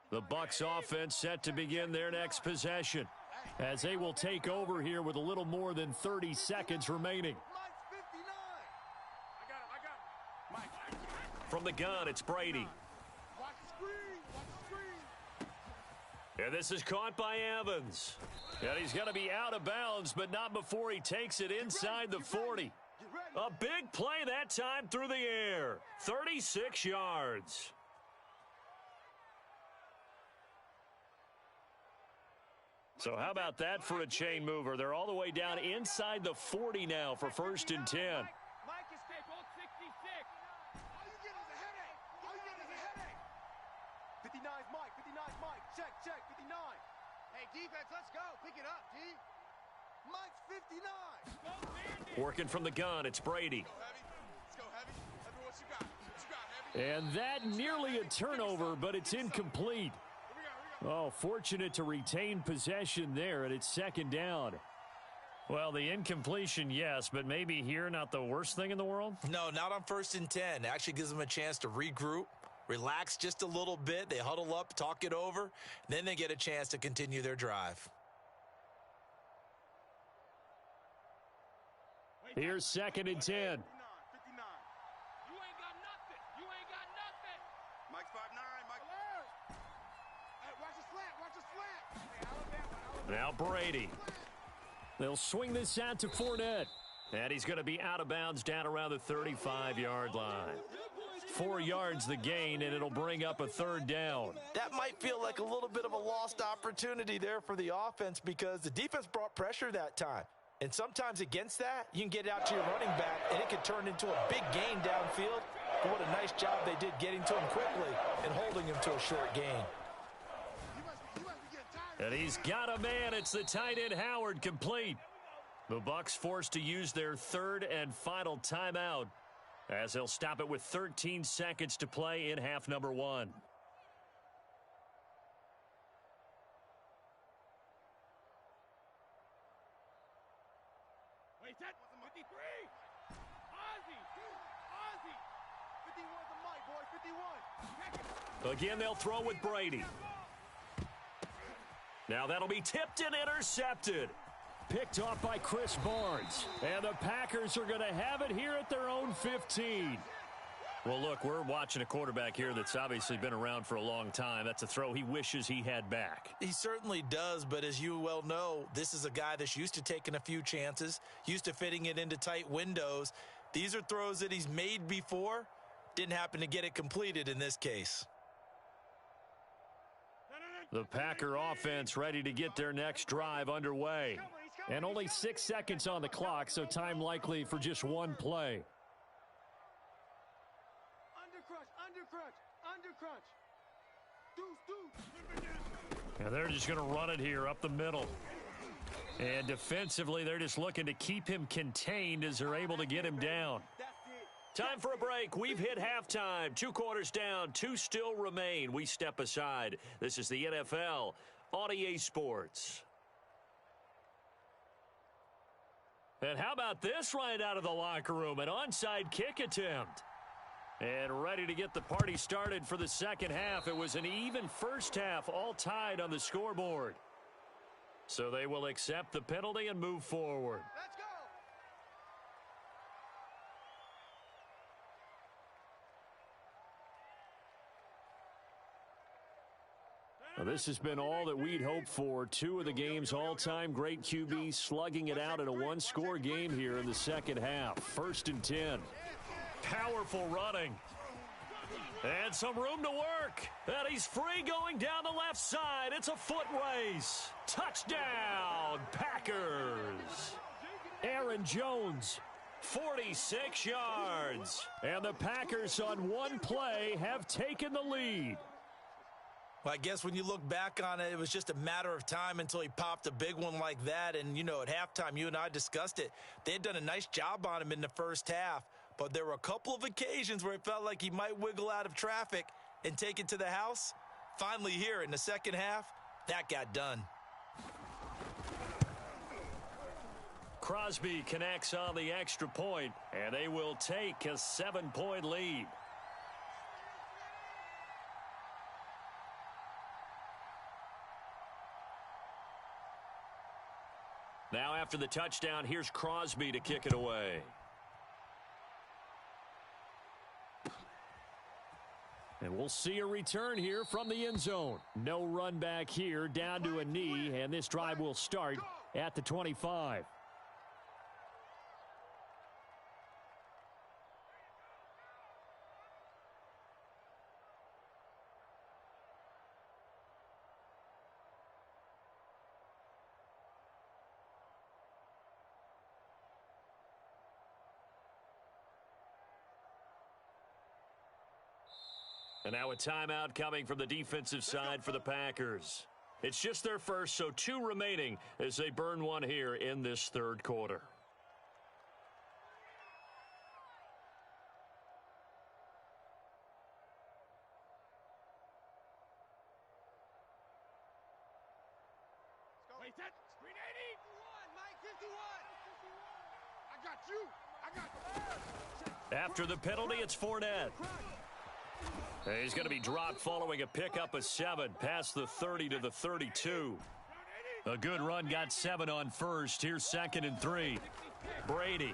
The Bucs offense set to begin their next possession as they will take over here with a little more than 30 seconds remaining. I got him. From the gun, it's Brady. Watch the screen. And this is caught by Evans. And he's going to be out of bounds, but not before he takes it inside the 40. A big play that time through the air. 36 yards. So how about that for a chain mover? They're all the way down inside the 40 now for 1st and 10. Mike is taking 66. All you get is a headache. 59's Mike. Check. 59. Hey, defense, let's go. Pick it up, D. Mike's 59. Go, Sandy. Working from the gun, it's Brady. Let's go heavy. Let's go what you got. Heavy. And that nearly a turnover, but it's incomplete. Oh, fortunate to retain possession there, and it's second down. Well, the incompletion, yes, but maybe here not the worst thing in the world? No, not on 1st and 10. Actually gives them a chance to regroup, relax just a little bit. They huddle up, talk it over, then they get a chance to continue their drive. Here's 2nd and 10. 59. You ain't got nothing. You ain't got nothing. Mike's 5'9". Mike. Hey, watch the slant. Watch the slant. Now Brady. They'll swing this out to Fournette. And he's going to be out of bounds down around the 35-yard line. 4 yards the gain, and it'll bring up a 3rd down. That might feel like a little bit of a lost opportunity there for the offense because the defense brought pressure that time. And sometimes against that, you can get it out to your running back, and it can turn into a big gain downfield. But what a nice job they did getting to him quickly and holding him to a short gain. And he's got a man. It's the tight end Howard, complete. The Bucs forced to use their 3rd and final timeout as they'll stop it with 13 seconds to play in half number 1. Wait, that 53. Ozzy. 51's the mic, boy. 51. Again, they'll throw with Brady. Now that'll be tipped and intercepted. Picked off by Chris Barnes. And the Packers are going to have it here at their own 15. Well, look, we're watching a quarterback here that's obviously been around for a long time. That's a throw he wishes he had back. He certainly does, but as you well know, this is a guy that's used to taking a few chances, used to fitting it into tight windows. These are throws that he's made before. Didn't happen to get it completed in this case. The Packer offense ready to get their next drive underway. And only 6 seconds on the clock, so time likely for just one play. Undercrunch. Deuce. And they're just going to run it here up the middle. And defensively, they're just looking to keep him contained as they're able to get him down. Time for a break. We've hit halftime. 2 quarters down. 2 still remain. We step aside. This is the NFL on EA Sports. And how about this right out of the locker room? An onside kick attempt. And ready to get the party started for the second half. It was an even first half, all tied on the scoreboard. So they will accept the penalty and move forward. Let's go. Well, this has been all that we'd hoped for. 2 of the game's all-time great QBs slugging it out in a 1-score game here in the second half. 1st and 10. Powerful running. And some room to work. And he's free going down the left side. It's a foot race. Touchdown, Packers. Aaron Jones, 46 yards. And the Packers on one play have taken the lead. Well, I guess when you look back on it, it was just a matter of time until he popped a big one like that. And, you know, at halftime, you and I discussed it. They had done a nice job on him in the first half. But there were a couple of occasions where it felt like he might wiggle out of traffic and take it to the house. Finally here in the second half, that got done. Crosby connects on the extra point, and they will take a 7-point lead. Now after the touchdown, here's Crosby to kick it away. And we'll see a return here from the end zone. No run back here, down to a knee, and this drive will start at the 25. And now a timeout coming from the defensive side for the Packers. It's just their first, so 2 remaining as they burn one here in this third quarter. Wait, that 380. 51, Mike, 51. I got you. After the penalty, it's Fournette. He's going to be dropped following a pickup of 7 past the 30 to the 32. A good run got 7 on first. Here's 2nd and 3. Brady.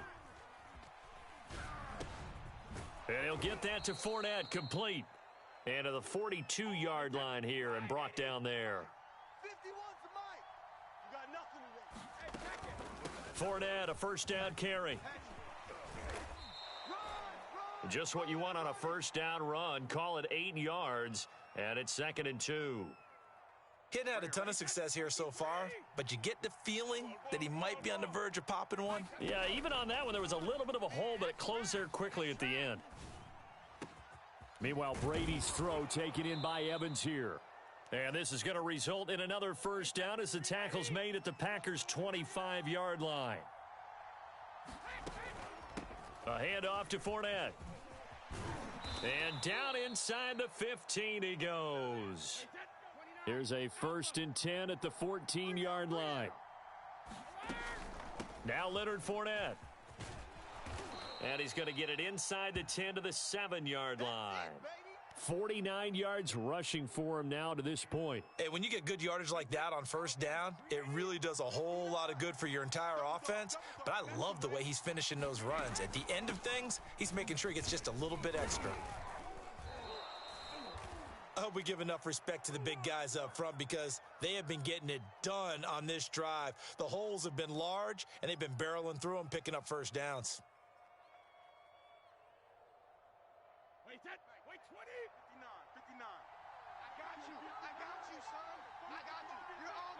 And he'll get that to Fournette, complete. And to the 42-yard line here and brought down there. 51's the mic. You got nothing to Fournette, a first down carry. Just what you want on a first down run. Call it 8 yards, and it's 2nd and 2. He hadn't had a ton of success here so far, but you get the feeling that he might be on the verge of popping one. Yeah, even on that one, there was a little bit of a hole, but it closed there quickly at the end. Meanwhile, Brady's throw taken in by Evans here. And this is going to result in another first down as the tackle's made at the Packers' 25-yard line. A handoff to Fournette. And down inside the 15 he goes. Here's a 1st and 10 at the 14-yard line. Now Leonard Fournette. And he's going to get it inside the 10 to the 7-yard line. 49 yards rushing for him now to this point. Hey, when you get good yardage like that on first down, it really does a whole lot of good for your entire offense. But I love the way he's finishing those runs. At the end of things, he's making sure he gets just a little bit extra. I hope we give enough respect to the big guys up front because they have been getting it done on this drive. The holes have been large, and they've been barreling through them, picking up first downs. Wait, 20. 59. I got you, son. I got you. You're all.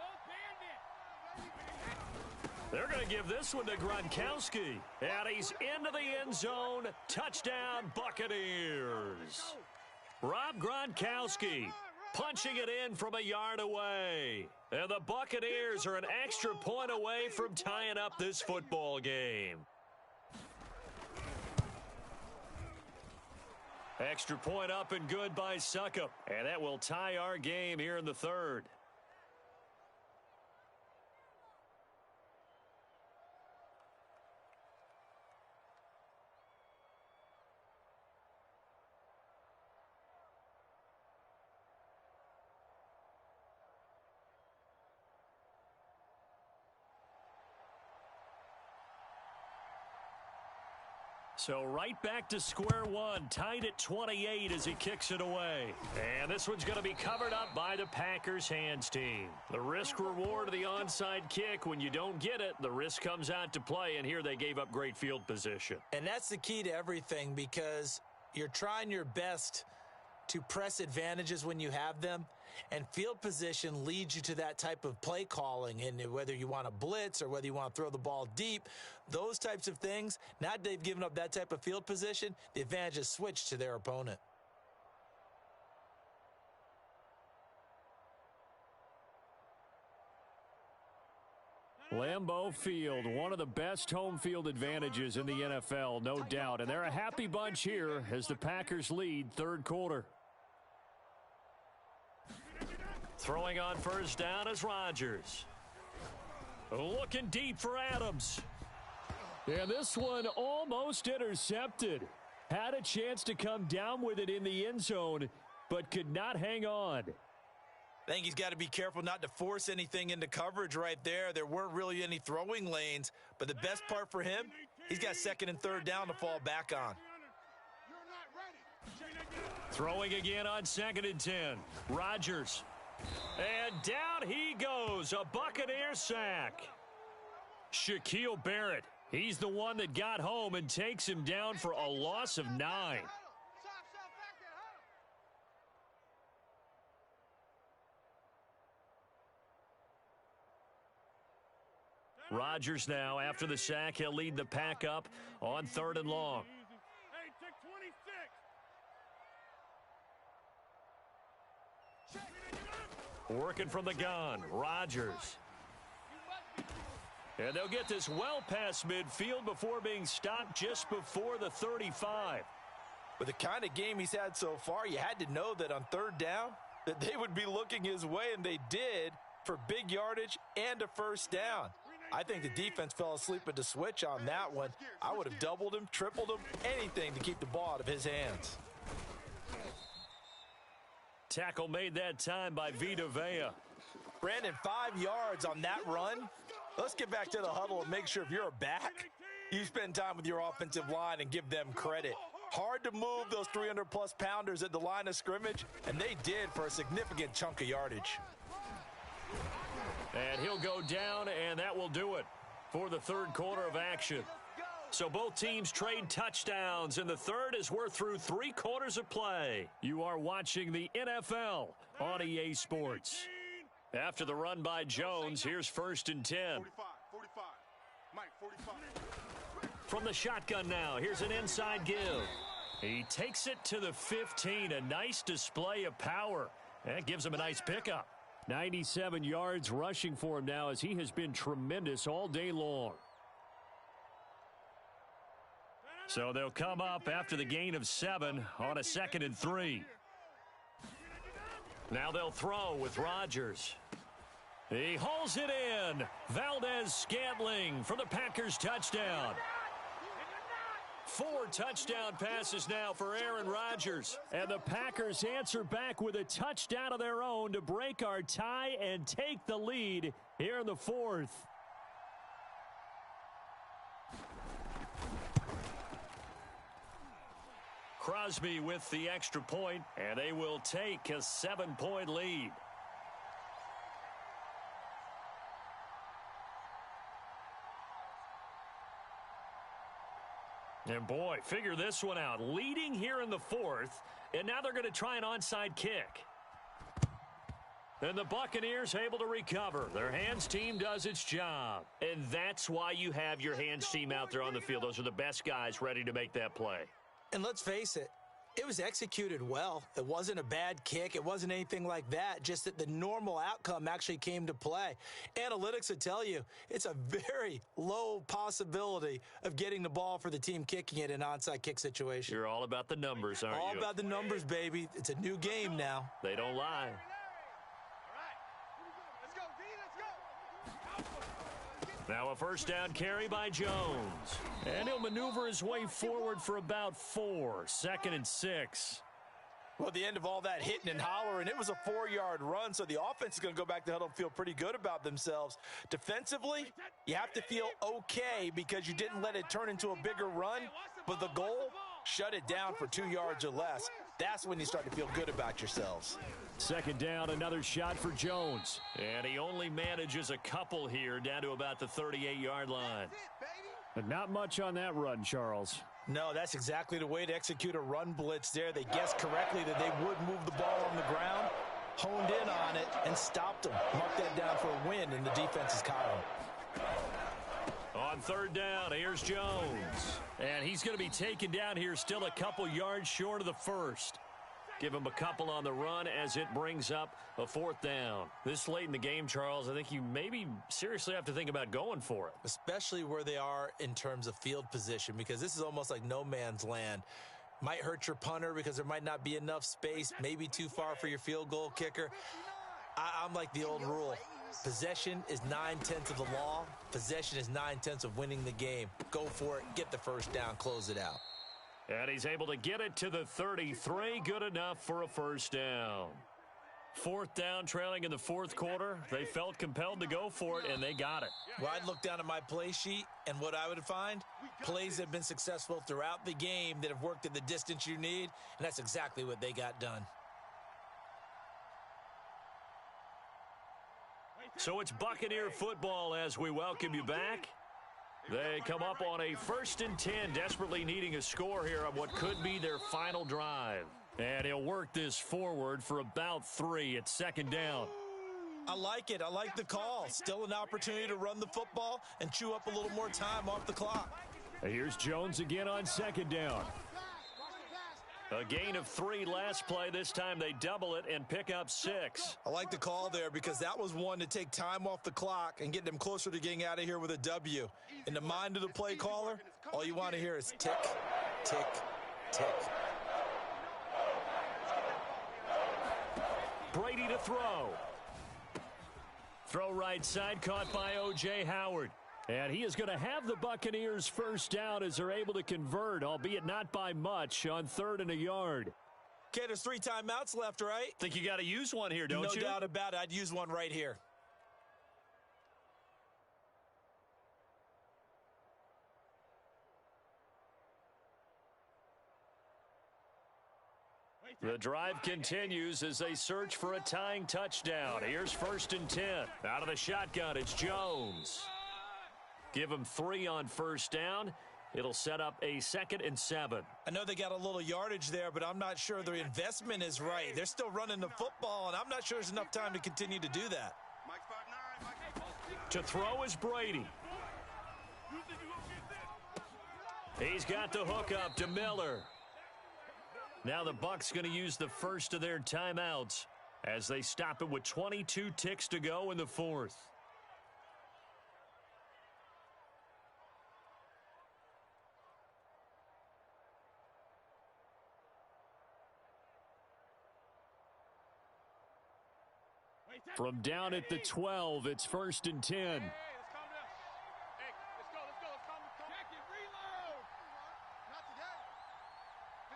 They're going to give this one to Gronkowski. And he's into the end zone. Touchdown, Buccaneers. Rob Gronkowski punching it in from a yard away. And the Buccaneers are an extra point away from tying up this football game. Extra point up and good by Suckup. And that will tie our game here in the 3rd. So right back to square one, tied at 28 as he kicks it away. And this one's going to be covered up by the Packers hands team. The risk reward of the onside kick, when you don't get it, the risk comes out to play, and here they gave up great field position. And that's the key to everything because you're trying your best to press advantages when you have them, and field position leads you to that type of play calling. And whether you want to blitz or whether you want to throw the ball deep, those types of things, now that they've given up that type of field position, the advantage is switched to their opponent. Lambeau Field, one of the best home field advantages in the NFL, no doubt. And they're a happy bunch here as the Packers lead 3rd quarter. Throwing on first down is Rodgers. Looking deep for Adams. And this one almost intercepted. Had a chance to come down with it in the end zone, but could not hang on. I think he's got to be careful not to force anything into coverage right there. There weren't really any throwing lanes, but the best part for him, he's got 2nd and 3rd down to fall back on. Throwing again on 2nd and 10. Rodgers. And down he goes. A Buccaneer sack. Shaquille Barrett. He's the one that got home and takes him down for a loss of 9. Rodgers now, after the sack, he'll lead the pack up on 3rd and long. Hey, check 26. Working from the gun, Rodgers. And they'll get this well past midfield before being stopped just before the 35. With the kind of game he's had so far, you had to know that on 3rd down, that they would be looking his way, and they did, for big yardage and a first down. I think the defense fell asleep at the switch on that one. I would have doubled him, tripled him, anything to keep the ball out of his hands. tackle made that time by Vita Vea. Brandon, 5 yards on that run. Let's get back to the huddle and make sure if you're a back, you spend time with your offensive line and give them credit. Hard to move those 300-plus pounders at the line of scrimmage, and they did for a significant chunk of yardage. And he'll go down, and that will do it for the third quarter of action. So both teams trade touchdowns in the third as we're through 3 quarters of play. You are watching the NFL on EA Sports. After the run by Jones, here's 1st and 10. 45. Mike, 45. From the shotgun now, here's an inside give. He takes it to the 15, a nice display of power. That gives him a nice pickup. 97 yards rushing for him now as he has been tremendous all day long. So they'll come up after the gain of 7 on a 2nd and 3. Now they'll throw with Rodgers. He hauls it in. Valdez-Scantling for the Packers touchdown. 4 touchdown passes now for Aaron Rodgers. And the Packers answer back with a touchdown of their own to break our tie and take the lead here in the 4th. Crosby with the extra point, and they will take a 7-point lead. And boy, figure this one out. Leading here in the 4th, and now they're going to try an onside kick. And the Buccaneers able to recover. Their hands team does its job. And that's why you have your hands team out there on the field. Those are the best guys ready to make that play. And let's face it, it was executed well. It wasn't a bad kick. It wasn't anything like that. Just that the normal outcome actually came to play. Analytics would tell you it's a very low possibility of getting the ball for the team kicking it in an onside kick situation. You're all about the numbers, aren't you? All about the numbers, baby. It's a new game now. They don't lie. Now a 1st down carry by Jones. And he'll maneuver his way forward for about 4. 2nd and 6. Well, at the end of all that hitting and hollering, it was a 4-yard run, so the offense is going to go back to the huddle and feel pretty good about themselves. Defensively, you have to feel okay because you didn't let it turn into a bigger run, but the goal, shut it down for 2 yards or less. That's when you start to feel good about yourselves. 2nd down, another shot for Jones. And he only manages a couple here down to about the 38-yard line. But not much on that run, Charles. No, that's exactly the way to execute a run blitz there. They guessed correctly that they would move the ball on the ground, honed in on it, and stopped them. Marked that down for a win in the defense's column. On 3rd down, here's Jones. And he's going to be taken down here still a couple yards short of the 1st. Give him a couple on the run as it brings up a 4th down. This late in the game, Charles, I think you maybe seriously have to think about going for it. Especially where they are in terms of field position, because this is almost like no man's land. Might hurt your punter because there might not be enough space, maybe too far for your field goal kicker. I'm like the old rule. Possession is 9/10 of the law. Possession is 9/10 of winning the game. Go for it, get the 1st down, close it out. And he's able to get it to the 33. Good enough for a 1st down. 4th down, trailing in the 4th quarter. They felt compelled to go for it, and they got it. Well, I'd look down at my play sheet, and what I would find, plays that have been successful throughout the game that have worked at the distance you need, and that's exactly what they got done. So it's Buccaneer football as we welcome you back. They come up on a 1st and 10, desperately needing a score here on what could be their final drive. And he'll work this forward for about 3 at 2nd down. I like it. I like the call. Still an opportunity to run the football and chew up a little more time off the clock. Here's Jones again on 2nd down. A gain of 3 last play. This time they double it and pick up 6. I like the call there because that was one to take time off the clock and get them closer to getting out of here with a W. In the mind of the play caller, all you want to hear is tick, tick, tick. Brady to throw. Throw right side, caught by O.J. Howard. And he is going to have the Buccaneers 1st down as they're able to convert, albeit not by much, on 3rd and a yard. Okay, there's 3 timeouts left, right? Think you got to use one here, don't you? No doubt about it. I'd use one right here. The drive continues as they search for a tying touchdown. Here's 1st and 10. Out of the shotgun, it's Jones. Give him 3 on 1st down. It'll set up a 2nd and 7. I know they got a little yardage there, but I'm not sure their investment is right. They're still running the football, and I'm not sure there's enough time to continue to do that. To throw is Brady. He's got the hook up to Miller. Now the Bucs going to use the first of their timeouts as they stop it with 22 ticks to go in the 4th. From down at the 12, it's 1st and 10. Hey, let's calm down. Hey, let's go. Let's calm down. Check it, reload. Not today.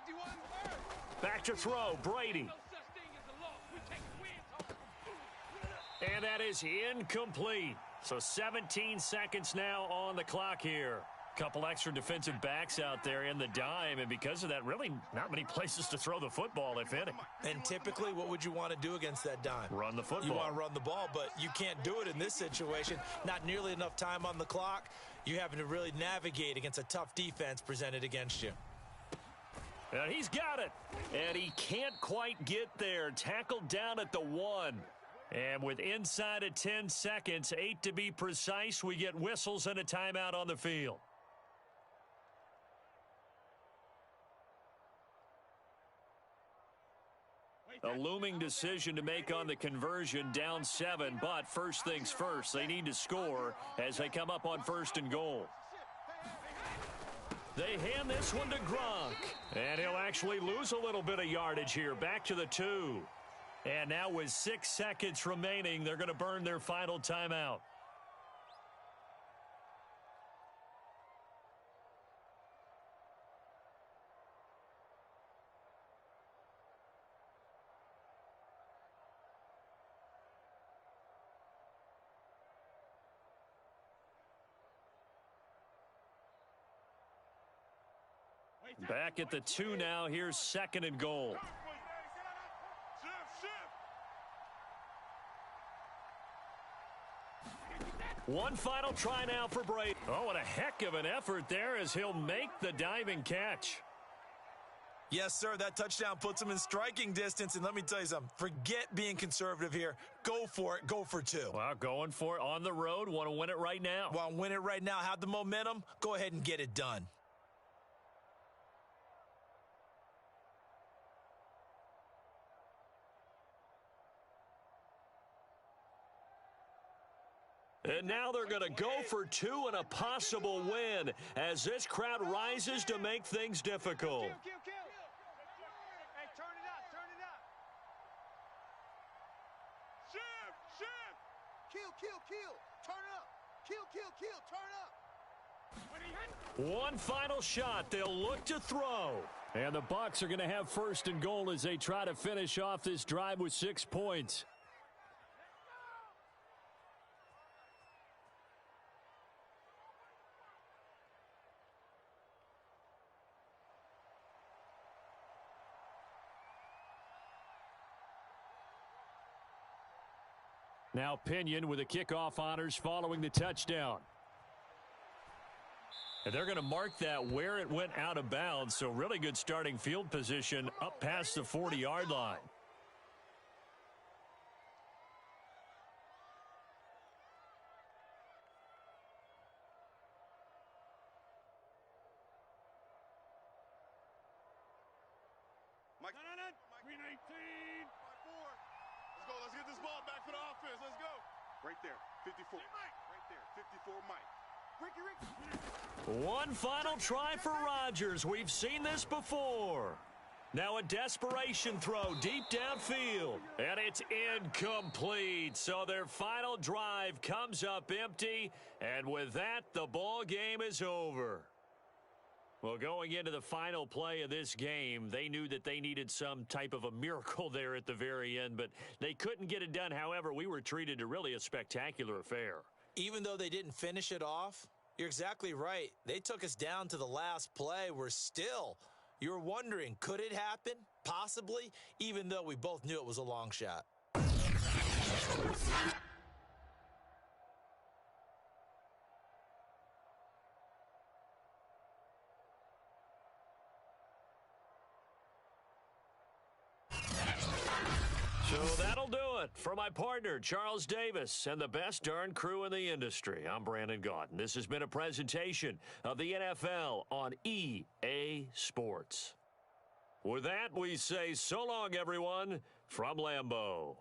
51. Back to throw, Brady. No such thing as a loss. We take wins. And that is incomplete. So 17 seconds now on the clock here. Couple extra defensive backs out there in the dime, and because of that, really not many places to throw the football, if any. And typically, what would you want to do against that dime? Run the football. You want to run the ball, but you can't do it in this situation. Not nearly enough time on the clock. You're having to really navigate against a tough defense presented against you. And he's got it. And he can't quite get there. Tackled down at the 1. And with inside of 10 seconds, 8 to be precise, we get whistles and a timeout on the field. A looming decision to make on the conversion, down 7, but first things first, they need to score as they come up on 1st and goal. They hand this one to Gronk, and he'll actually lose a little bit of yardage here, back to the 2. And now with 6 seconds remaining, they're going to burn their final timeout. Back at the 2 now. Here's 2nd and goal. One final try now for Brady. Oh, what a heck of an effort there as he'll make the diving catch. Yes, sir, that touchdown puts him in striking distance, and let me tell you something. Forget being conservative here. Go for it. Go for 2. Well, going for it on the road. Want to win it right now. Want to win it right now. Have the momentum. Go ahead and get it done. And now they're going to go for 2 and a possible win as this crowd rises to make things difficult. Kill. Hey, turn it up. Shift. Kill. Turn up. Kill. Turn up. One final shot. They'll look to throw. And the Bucs are going to have 1st and goal as they try to finish off this drive with 6 points. Now Pinion with the kickoff honors following the touchdown. And they're going to mark that where it went out of bounds, so really good starting field position up past the 40-yard line. Mike. Green 18. Let's get this ball back for the offense. Let's go. Right there, 54. Right there, 54, Mike. Ricky. One final try for Rodgers. We've seen this before. Now a desperation throw deep downfield. And it's incomplete. So their final drive comes up empty. And with that, the ball game is over. Well, going into the final play of this game, they knew that they needed some type of a miracle there at the very end, but they couldn't get it done. However, we were treated to really a spectacular affair. Even though they didn't finish it off, you're exactly right. They took us down to the last play. You were wondering, could it happen? Possibly, even though we both knew it was a long shot. So that'll do it for my partner, Charles Davis, and the best darn crew in the industry. I'm Brandon Gaudin. This has been a presentation of the NFL on EA Sports. With that, we say so long, everyone, from Lambeau.